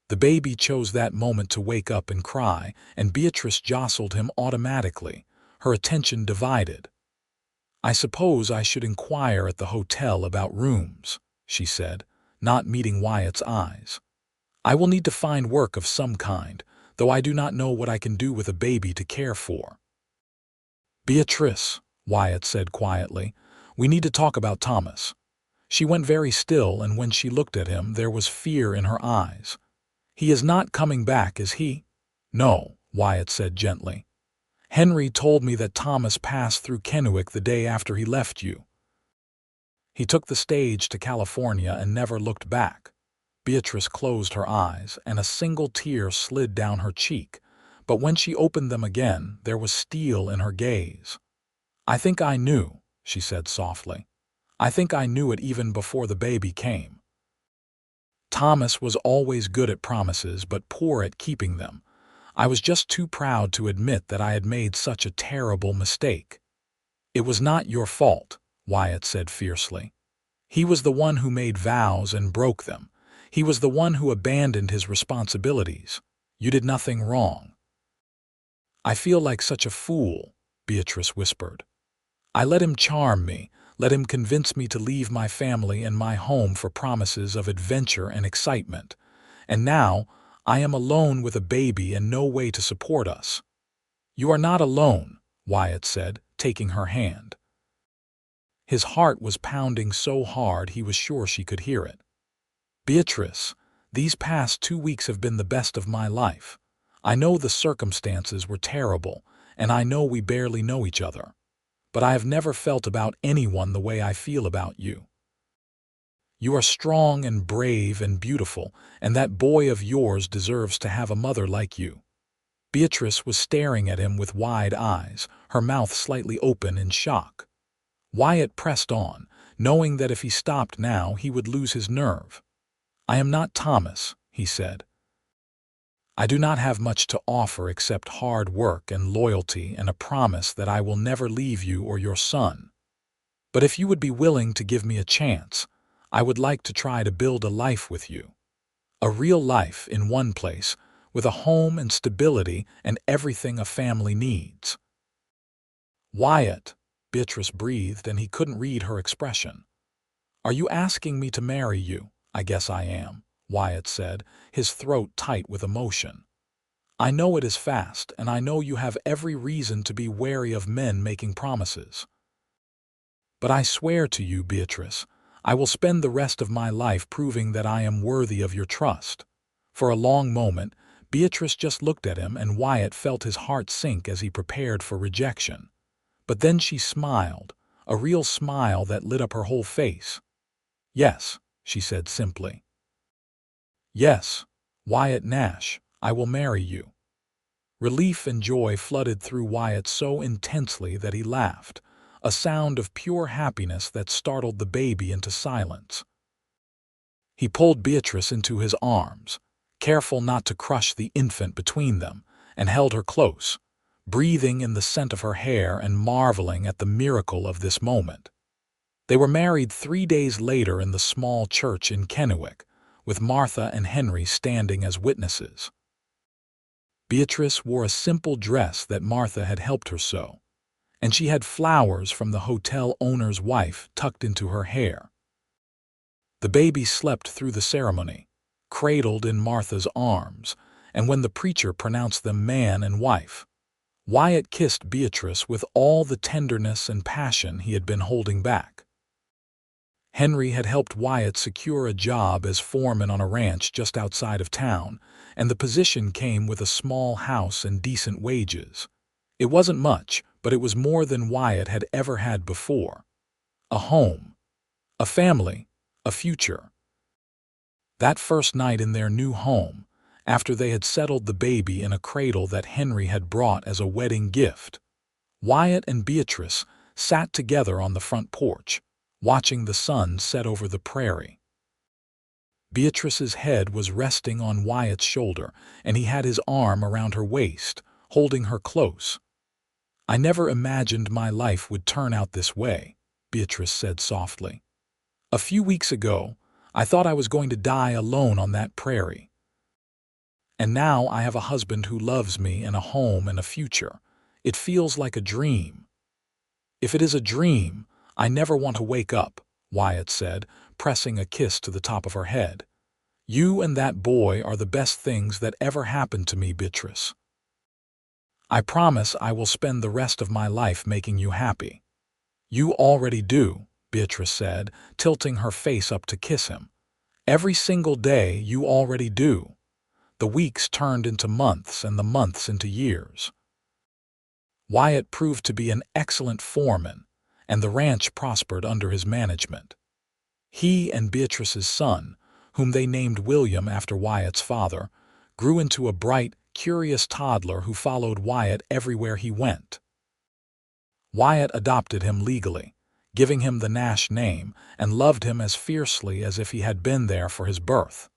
The baby chose that moment to wake up and cry, and Beatrice jostled him automatically, her attention divided. "I suppose I should inquire at the hotel about rooms," she said, not meeting Wyatt's eyes. "I will need to find work of some kind, though I do not know what I can do with a baby to care for." "Beatrice," Wyatt said quietly, "we need to talk about Thomas." She went very still, and when she looked at him, there was fear in her eyes. "He is not coming back, is he?" "No," Wyatt said gently. "Henry told me that Thomas passed through Kennewick the day after he left you. He took the stage to California and never looked back." Beatrice closed her eyes, and a single tear slid down her cheek, but when she opened them again, there was steel in her gaze. "I think I knew," she said softly. "I think I knew it even before the baby came. Thomas was always good at promises but poor at keeping them. I was just too proud to admit that I had made such a terrible mistake." "It was not your fault," Wyatt said fiercely. "He was the one who made vows and broke them. He was the one who abandoned his responsibilities. You did nothing wrong." "I feel like such a fool," Beatrice whispered. "I let him charm me, let him convince me to leave my family and my home for promises of adventure and excitement. And now I am alone with a baby and no way to support us." "You are not alone," Wyatt said, taking her hand. His heart was pounding so hard he was sure she could hear it. "Beatrice, these past 2 weeks have been the best of my life. I know the circumstances were terrible, and I know we barely know each other. But I have never felt about anyone the way I feel about you. You are strong and brave and beautiful, and that boy of yours deserves to have a mother like you." Beatrice was staring at him with wide eyes, her mouth slightly open in shock. Wyatt pressed on, knowing that if he stopped now he would lose his nerve. "I am not Thomas," he said. I do not have much to offer except hard work and loyalty and a promise that I will never leave you or your son. But if you would be willing to give me a chance, I would like to try to build a life with you. A real life in one place, with a home and stability and everything a family needs." "Wyatt," Beatrice breathed, and he couldn't read her expression. "Are you asking me to marry you?" "I guess I am," Wyatt said, his throat tight with emotion. "I know it is fast, and I know you have every reason to be wary of men making promises. But I swear to you, Beatrice, I will spend the rest of my life proving that I am worthy of your trust." For a long moment, Beatrice just looked at him, and Wyatt felt his heart sink as he prepared for rejection. But then she smiled, a real smile that lit up her whole face. "Yes," she said simply. "Yes, Wyatt Nash, I will marry you." Relief and joy flooded through Wyatt so intensely that he laughed, a sound of pure happiness that startled the baby into silence. He pulled Beatrice into his arms, careful not to crush the infant between them, and held her close, breathing in the scent of her hair and marveling at the miracle of this moment. They were married 3 days later in the small church in Kennewick, with Martha and Henry standing as witnesses. Beatrice wore a simple dress that Martha had helped her sew, and she had flowers from the hotel owner's wife tucked into her hair. The baby slept through the ceremony, cradled in Martha's arms, and when the preacher pronounced them man and wife, Wyatt kissed Beatrice with all the tenderness and passion he had been holding back. Henry had helped Wyatt secure a job as foreman on a ranch just outside of town, and the position came with a small house and decent wages. It wasn't much, but it was more than Wyatt had ever had before. A home, a family, a future. That first night in their new home, after they had settled the baby in a cradle that Henry had brought as a wedding gift, Wyatt and Beatrice sat together on the front porch, watching the sun set over the prairie. Beatrice's head was resting on Wyatt's shoulder, and he had his arm around her waist, holding her close. "I never imagined my life would turn out this way," Beatrice said softly. "A few weeks ago, I thought I was going to die alone on that prairie. And now I have a husband who loves me and a home and a future. It feels like a dream." "If it is a dream, I never want to wake up," Wyatt said, pressing a kiss to the top of her head. "You and that boy are the best things that ever happened to me, Beatrice. I promise I will spend the rest of my life making you happy." "You already do," Beatrice said, tilting her face up to kiss him. "Every single day you already do." The weeks turned into months and the months into years. Wyatt proved to be an excellent foreman, and the ranch prospered under his management. He and Beatrice's son, whom they named William after Wyatt's father, grew into a bright, curious toddler who followed Wyatt everywhere he went. Wyatt adopted him legally, giving him the Nash name, and loved him as fiercely as if he had been there for his birth.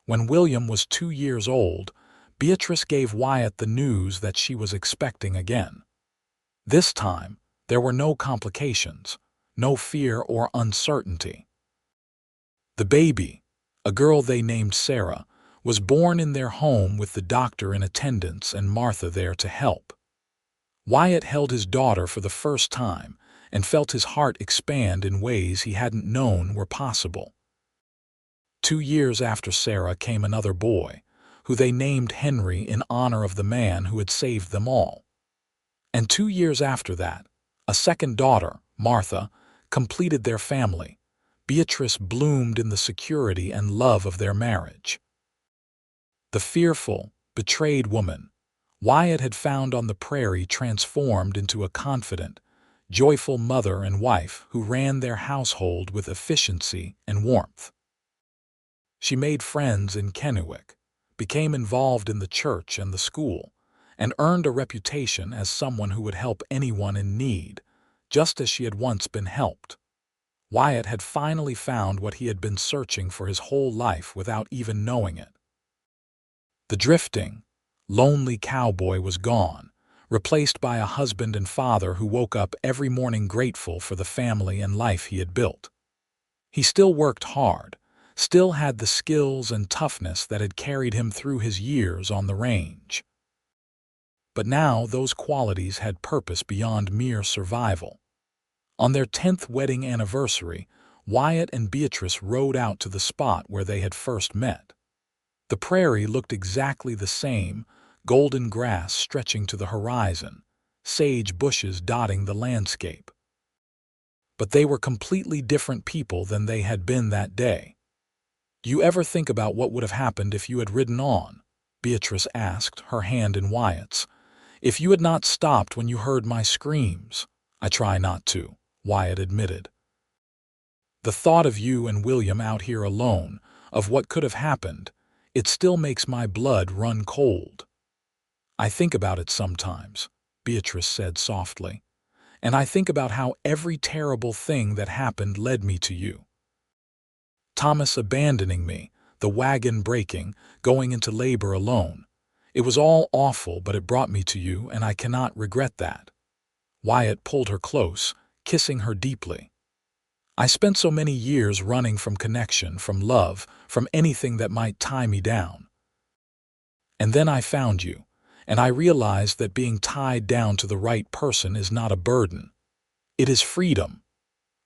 When William was 2 years old, Beatrice gave Wyatt the news that she was expecting again. This time, there were no complications, no fear or uncertainty. The baby, a girl they named Sarah, was born in their home with the doctor in attendance and Martha there to help. Wyatt held his daughter for the first time and felt his heart expand in ways he hadn't known were possible. 2 years after Sarah came another boy, who they named Henry in honor of the man who had saved them all. And 2 years after that, a second daughter, Martha, completed their family. Beatrice bloomed in the security and love of their marriage. The fearful, betrayed woman Wyatt had found on the prairie transformed into a confident, joyful mother and wife who ran their household with efficiency and warmth. She made friends in Kennewick, became involved in the church and the school, and earned a reputation as someone who would help anyone in need, just as she had once been helped. Wyatt had finally found what he had been searching for his whole life without even knowing it. The drifting, Lonely Cowboy was gone, replaced by a husband and father who woke up every morning grateful for the family and life he had built. He still worked hard, still had the skills and toughness that had carried him through his years on the range. But now those qualities had purpose beyond mere survival. On their 10th wedding anniversary, Wyatt and Beatrice rode out to the spot where they had first met. The prairie looked exactly the same, golden grass stretching to the horizon, sage bushes dotting the landscape. But they were completely different people than they had been that day. "Do you ever think about what would have happened if you had ridden on?" Beatrice asked, her hand in Wyatt's. "If you had not stopped when you heard my screams." "I try not to," Wyatt admitted. "The thought of you and William out here alone, of what could have happened, it still makes my blood run cold." "I think about it sometimes," Beatrice said softly. "And I think about how every terrible thing that happened led me to you. Thomas abandoning me, the wagon breaking, going into labor alone. It was all awful, but it brought me to you, and I cannot regret that." Wyatt pulled her close, kissing her deeply. "I spent so many years running from connection, from love, from anything that might tie me down. And then I found you, and I realized that being tied down to the right person is not a burden. It is freedom.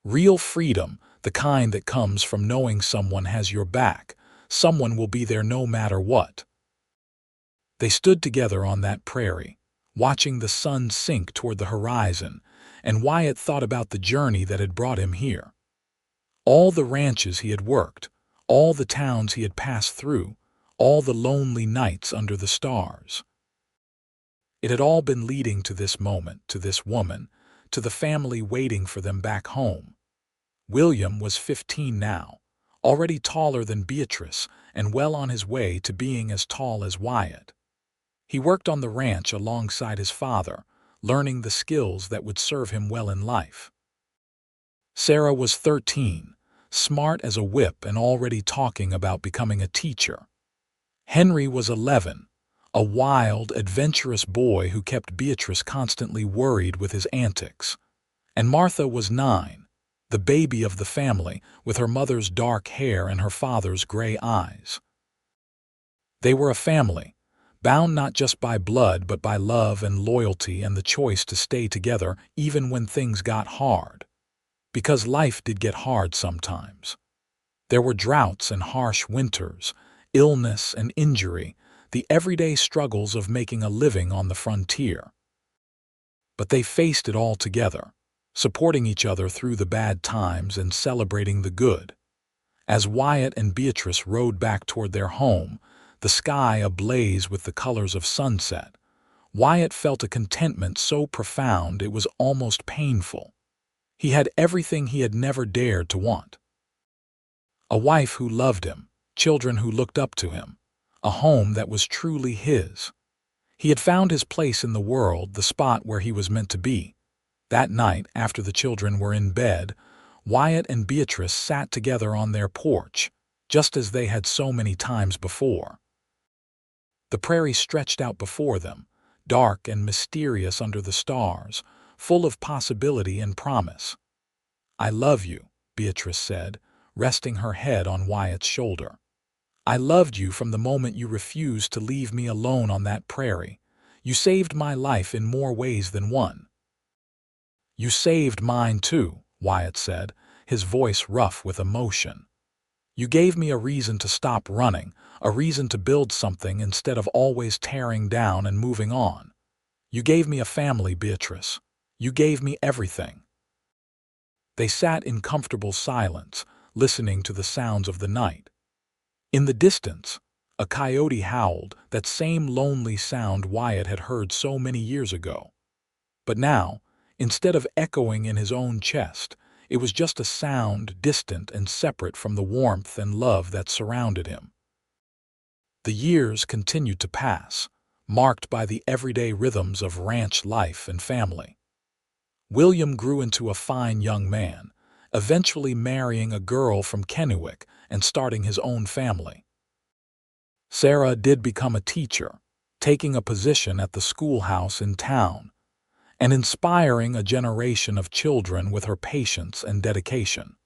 Real freedom, the kind that comes from knowing someone has your back, someone will be there no matter what." They stood together on that prairie, watching the sun sink toward the horizon, and Wyatt thought about the journey that had brought him here. All the ranches he had worked, all the towns he had passed through, all the lonely nights under the stars. It had all been leading to this moment, to this woman, to the family waiting for them back home. William was 15 now, already taller than Beatrice and well on his way to being as tall as Wyatt. He worked on the ranch alongside his father, learning the skills that would serve him well in life. Sarah was 13, smart as a whip and already talking about becoming a teacher. Henry was 11, a wild, adventurous boy who kept Beatrice constantly worried with his antics. And Martha was 9, the baby of the family, with her mother's dark hair and her father's gray eyes. They were a family, bound not just by blood but by love and loyalty and the choice to stay together even when things got hard. Because life did get hard sometimes. There were droughts and harsh winters, illness and injury, the everyday struggles of making a living on the frontier. But they faced it all together, supporting each other through the bad times and celebrating the good. As Wyatt and Beatrice rode back toward their home, the sky ablaze with the colors of sunset, Wyatt felt a contentment so profound it was almost painful. He had everything he had never dared to want. A wife who loved him, children who looked up to him, a home that was truly his. He had found his place in the world, the spot where he was meant to be. That night, after the children were in bed, Wyatt and Beatrice sat together on their porch, just as they had so many times before. The prairie stretched out before them, dark and mysterious under the stars, full of possibility and promise. "I love you," Beatrice said, resting her head on Wyatt's shoulder. "I loved you from the moment you refused to leave me alone on that prairie. You saved my life in more ways than one." "You saved mine too," Wyatt said, his voice rough with emotion. "You gave me a reason to stop running, a reason to build something instead of always tearing down and moving on. You gave me a family, Beatrice. You gave me everything." They sat in comfortable silence, listening to the sounds of the night. In the distance, a coyote howled, that same lonely sound Wyatt had heard so many years ago. But now, instead of echoing in his own chest, it was just a sound distant and separate from the warmth and love that surrounded him. The years continued to pass, marked by the everyday rhythms of ranch life and family. William grew into a fine young man, eventually marrying a girl from Kennewick and starting his own family. Sarah did become a teacher, taking a position at the schoolhouse in town, and inspiring a generation of children with her patience and dedication.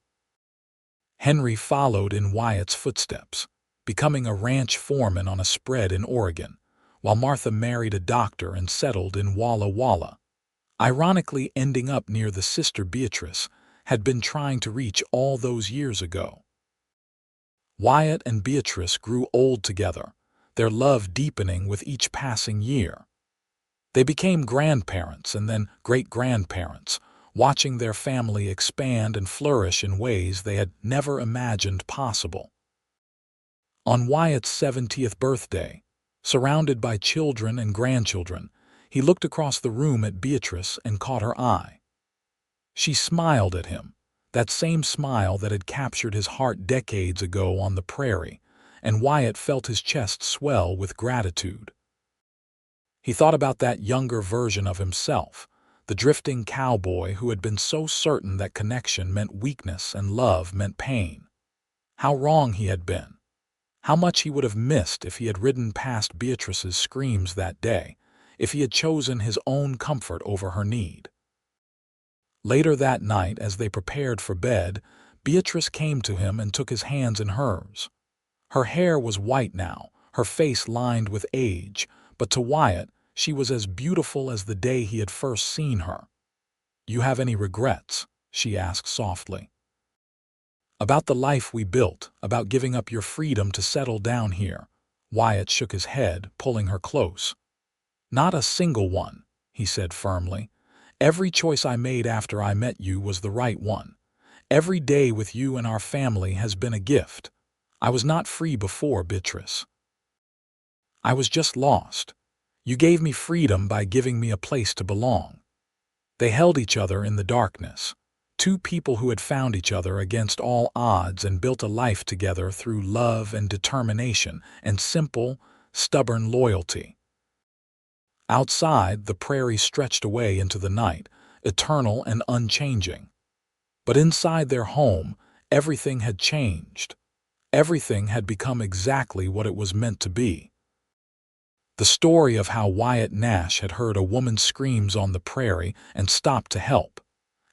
Henry followed in Wyatt's footsteps, becoming a ranch foreman on a spread in Oregon, while Martha married a doctor and settled in Walla Walla, ironically ending up near the sister Beatrice had been trying to reach all those years ago. Wyatt and Beatrice grew old together, their love deepening with each passing year. They became grandparents and then great-grandparents, watching their family expand and flourish in ways they had never imagined possible. On Wyatt's 70th birthday, surrounded by children and grandchildren, he looked across the room at Beatrice and caught her eye. She smiled at him, that same smile that had captured his heart decades ago on the prairie, and Wyatt felt his chest swell with gratitude. He thought about that younger version of himself, the drifting cowboy who had been so certain that connection meant weakness and love meant pain. How wrong he had been. How much he would have missed if he had ridden past Beatrice's screams that day, if he had chosen his own comfort over her need. Later that night, as they prepared for bed, Beatrice came to him and took his hands in hers. Her hair was white now, her face lined with age, but to Wyatt, she was as beautiful as the day he had first seen her. "You have any regrets?" she asked softly. "About the life we built, about giving up your freedom to settle down here." Wyatt shook his head, pulling her close. "Not a single one," he said firmly. "Every choice I made after I met you was the right one. Every day with you and our family has been a gift. I was not free before, Beatrice. I was just lost. You gave me freedom by giving me a place to belong." They held each other in the darkness, two people who had found each other against all odds and built a life together through love and determination and simple, stubborn loyalty. Outside, the prairie stretched away into the night, eternal and unchanging. But inside their home, everything had changed. Everything had become exactly what it was meant to be. The story of how Wyatt Nash had heard a woman's screams on the prairie and stopped to help,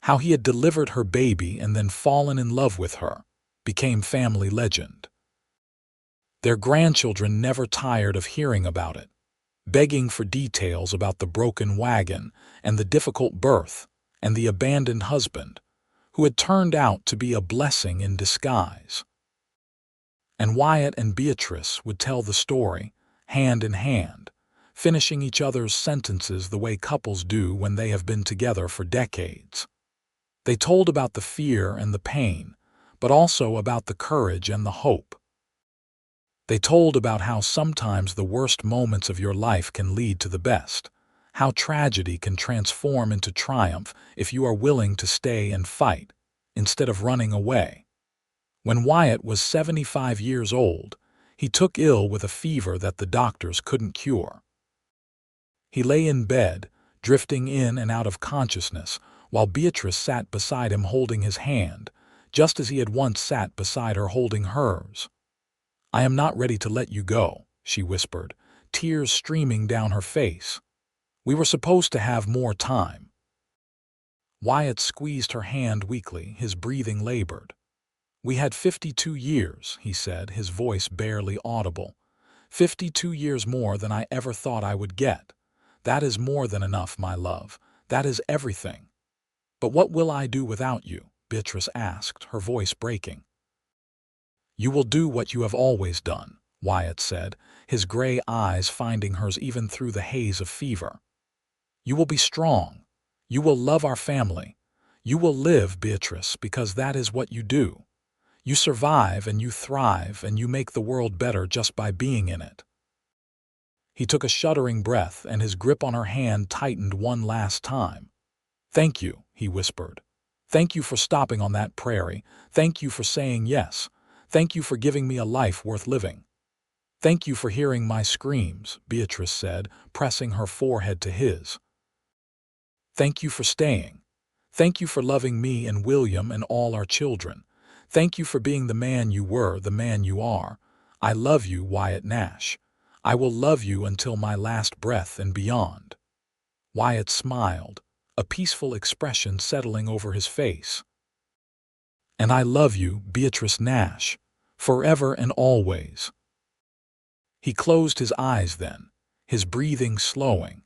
how he had delivered her baby and then fallen in love with her, became family legend. Their grandchildren never tired of hearing about it, begging for details about the broken wagon and the difficult birth and the abandoned husband, who had turned out to be a blessing in disguise. And Wyatt and Beatrice would tell the story, hand in hand, finishing each other's sentences the way couples do when they have been together for decades. They told about the fear and the pain, but also about the courage and the hope. They told about how sometimes the worst moments of your life can lead to the best, how tragedy can transform into triumph if you are willing to stay and fight, instead of running away. When Wyatt was 75 years old, he took ill with a fever that the doctors couldn't cure. He lay in bed, drifting in and out of consciousness, while Beatrice sat beside him holding his hand, just as he had once sat beside her holding hers. "I am not ready to let you go," she whispered, tears streaming down her face. "We were supposed to have more time." Wyatt squeezed her hand weakly, his breathing labored. "We had 52 years, he said, his voice barely audible. 52 years more than I ever thought I would get. That is more than enough, my love. That is everything." "But what will I do without you?" Beatrice asked, her voice breaking. "You will do what you have always done," Wyatt said, his gray eyes finding hers even through the haze of fever. "You will be strong. You will love our family. You will live, Beatrice, because that is what you do. You survive and you thrive and you make the world better just by being in it." He took a shuddering breath and his grip on her hand tightened one last time. "Thank you," he whispered. "Thank you for stopping on that prairie. Thank you for saying yes. Thank you for giving me a life worth living." "Thank you for hearing my screams," Beatrice said, pressing her forehead to his. "Thank you for staying. Thank you for loving me and William and all our children. Thank you for being the man you were, the man you are. I love you, Wyatt Nash. I will love you until my last breath and beyond." Wyatt smiled, a peaceful expression settling over his face. "And I love you, Beatrice Nash, forever and always." He closed his eyes then, his breathing slowing,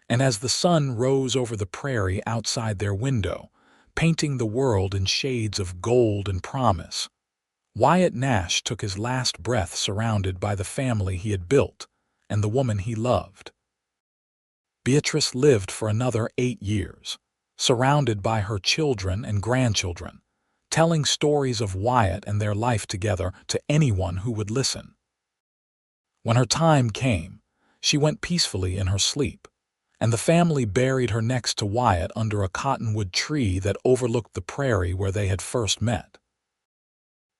and as the sun rose over the prairie outside their window, painting the world in shades of gold and promise, Wyatt Nash took his last breath surrounded by the family he had built and the woman he loved. Beatrice lived for another 8 years, surrounded by her children and grandchildren, telling stories of Wyatt and their life together to anyone who would listen. When her time came, she went peacefully in her sleep, and the family buried her next to Wyatt under a cottonwood tree that overlooked the prairie where they had first met.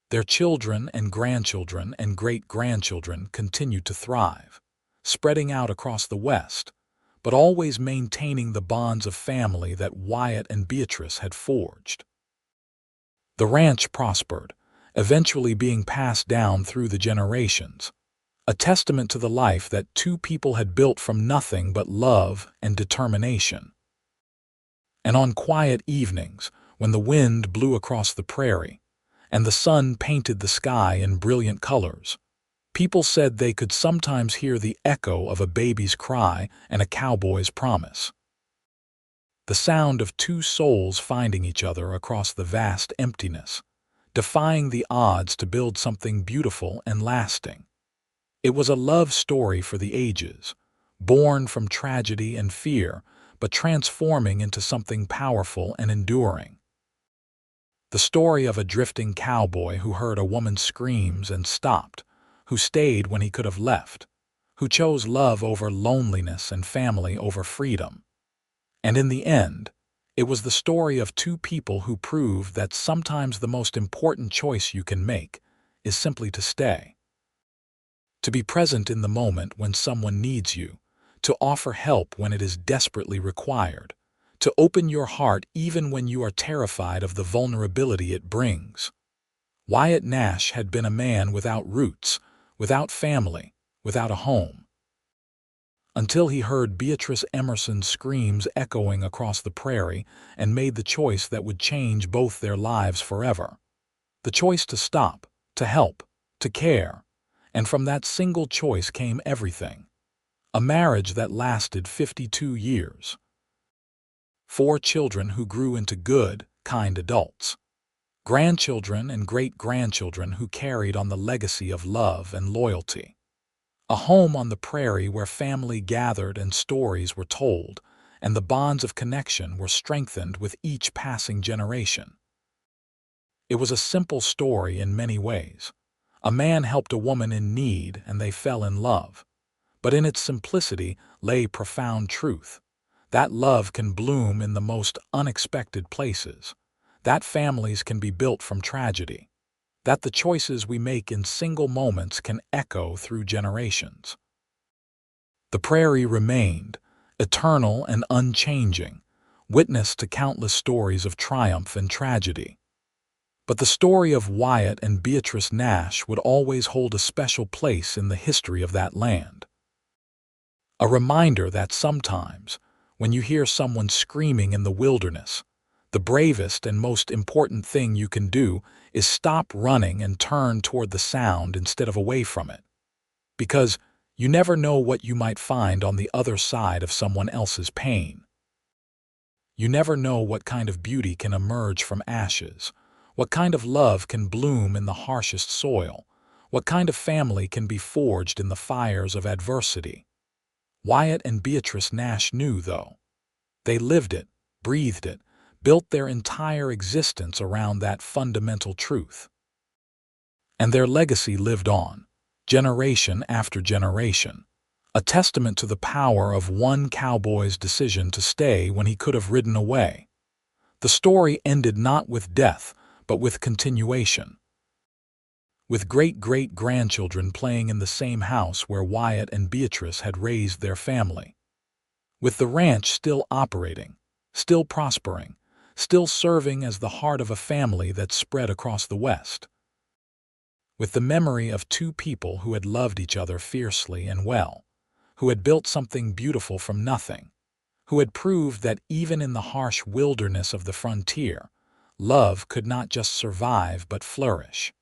Their children and grandchildren and great-grandchildren continued to thrive, spreading out across the West, but always maintaining the bonds of family that Wyatt and Beatrice had forged. The ranch prospered, eventually being passed down through the generations, a testament to the life that two people had built from nothing but love and determination. And on quiet evenings, when the wind blew across the prairie, and the sun painted the sky in brilliant colors, people said they could sometimes hear the echo of a baby's cry and a cowboy's promise. The sound of two souls finding each other across the vast emptiness, defying the odds to build something beautiful and lasting. It was a love story for the ages, born from tragedy and fear, but transforming into something powerful and enduring. The story of a drifting cowboy who heard a woman's screams and stopped, who stayed when he could have left, who chose love over loneliness and family over freedom. And in the end, it was the story of two people who proved that sometimes the most important choice you can make is simply to stay. To be present in the moment when someone needs you, to offer help when it is desperately required, to open your heart even when you are terrified of the vulnerability it brings. Wyatt Nash had been a man without roots, without family, without a home. Until he heard Beatrice Emerson's screams echoing across the prairie and made the choice that would change both their lives forever. The choice to stop, to help, to care. And from that single choice came everything. A marriage that lasted 52 years. 4 children who grew into good, kind adults. Grandchildren and great-grandchildren who carried on the legacy of love and loyalty. A home on the prairie where family gathered and stories were told, and the bonds of connection were strengthened with each passing generation. It was a simple story in many ways. A man helped a woman in need and they fell in love. But in its simplicity lay profound truth. That love can bloom in the most unexpected places. That families can be built from tragedy. That the choices we make in single moments can echo through generations. The prairie remained, eternal and unchanging, witness to countless stories of triumph and tragedy. But the story of Wyatt and Beatrice Nash would always hold a special place in the history of that land. A reminder that sometimes, when you hear someone screaming in the wilderness, the bravest and most important thing you can do is stop running and turn toward the sound instead of away from it. Because you never know what you might find on the other side of someone else's pain. You never know what kind of beauty can emerge from ashes, what kind of love can bloom in the harshest soil, what kind of family can be forged in the fires of adversity. Wyatt and Beatrice Nash knew, though. They lived it, breathed it, built their entire existence around that fundamental truth. And their legacy lived on, generation after generation, a testament to the power of one cowboy's decision to stay when he could have ridden away. The story ended not with death, but with continuation. With great-great-grandchildren playing in the same house where Wyatt and Beatrice had raised their family. With the ranch still operating, still prospering, still serving as the heart of a family that spread across the West. with the memory of two people who had loved each other fiercely and well, who had built something beautiful from nothing, who had proved that even in the harsh wilderness of the frontier, love could not just survive but flourish.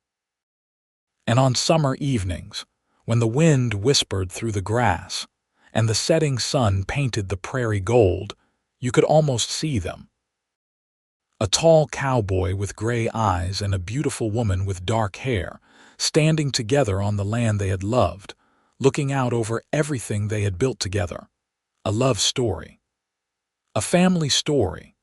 And on summer evenings, when the wind whispered through the grass and the setting sun painted the prairie gold, you could almost see them. A tall cowboy with gray eyes and a beautiful woman with dark hair, standing together on the land they had loved, looking out over everything they had built together. A love story. A family story.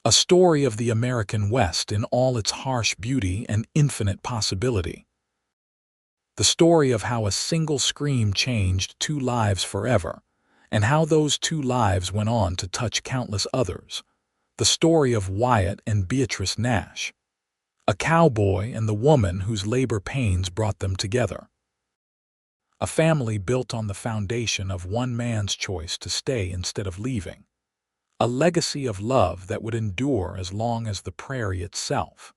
A story of the American West in all its harsh beauty and infinite possibility. The story of how a single scream changed two lives forever, and how those two lives went on to touch countless others. The story of Wyatt and Beatrice Nash, a cowboy and the woman whose labor pains brought them together. A family built on the foundation of one man's choice to stay instead of leaving. A legacy of love that would endure as long as the prairie itself.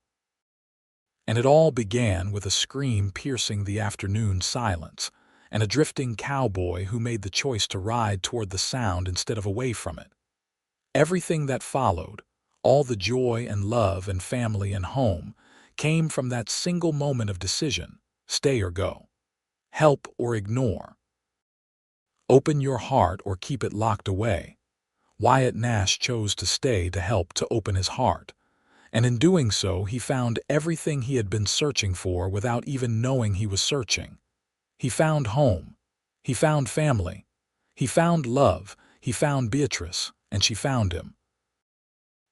And it all began with a scream piercing the afternoon silence, and a drifting cowboy who made the choice to ride toward the sound instead of away from it. Everything that followed, all the joy and love and family and home, came from that single moment of decision: stay or go, help or ignore, open your heart or keep it locked away. Wyatt Nash chose to stay to help to open his heart, and in doing so he found everything he had been searching for without even knowing he was searching. He found home, he found family, he found love, he found Beatrice, and she found him.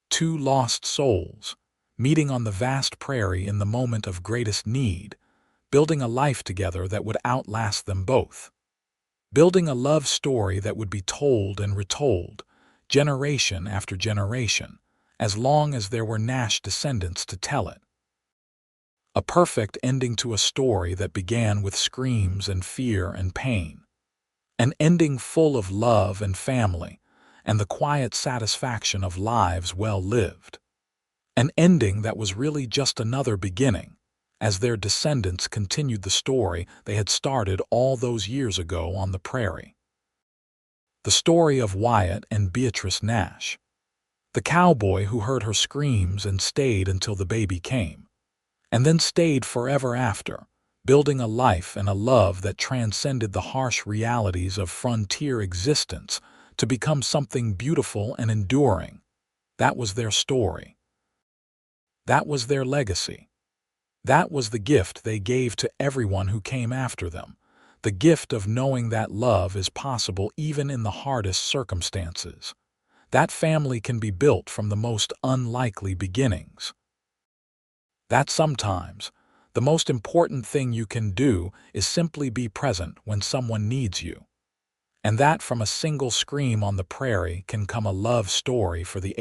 Two lost souls, meeting on the vast prairie in the moment of greatest need, building a life together that would outlast them both. Building a love story that would be told and retold, generation after generation, as long as there were Nash descendants to tell it. A perfect ending to a story that began with screams and fear and pain. An ending full of love and family, and the quiet satisfaction of lives well lived. An ending that was really just another beginning, as their descendants continued the story they had started all those years ago on the prairie. The story of Wyatt and Beatrice Nash. The cowboy who heard her screams and stayed until the baby came, and then stayed forever after, building a life and a love that transcended the harsh realities of frontier existence to become something beautiful and enduring. That was their story. That was their legacy. That was the gift they gave to everyone who came after them, the gift of knowing that love is possible even in the hardest circumstances. That family can be built from the most unlikely beginnings. That sometimes, the most important thing you can do is simply be present when someone needs you. And that from a single scream on the prairie can come a love story for the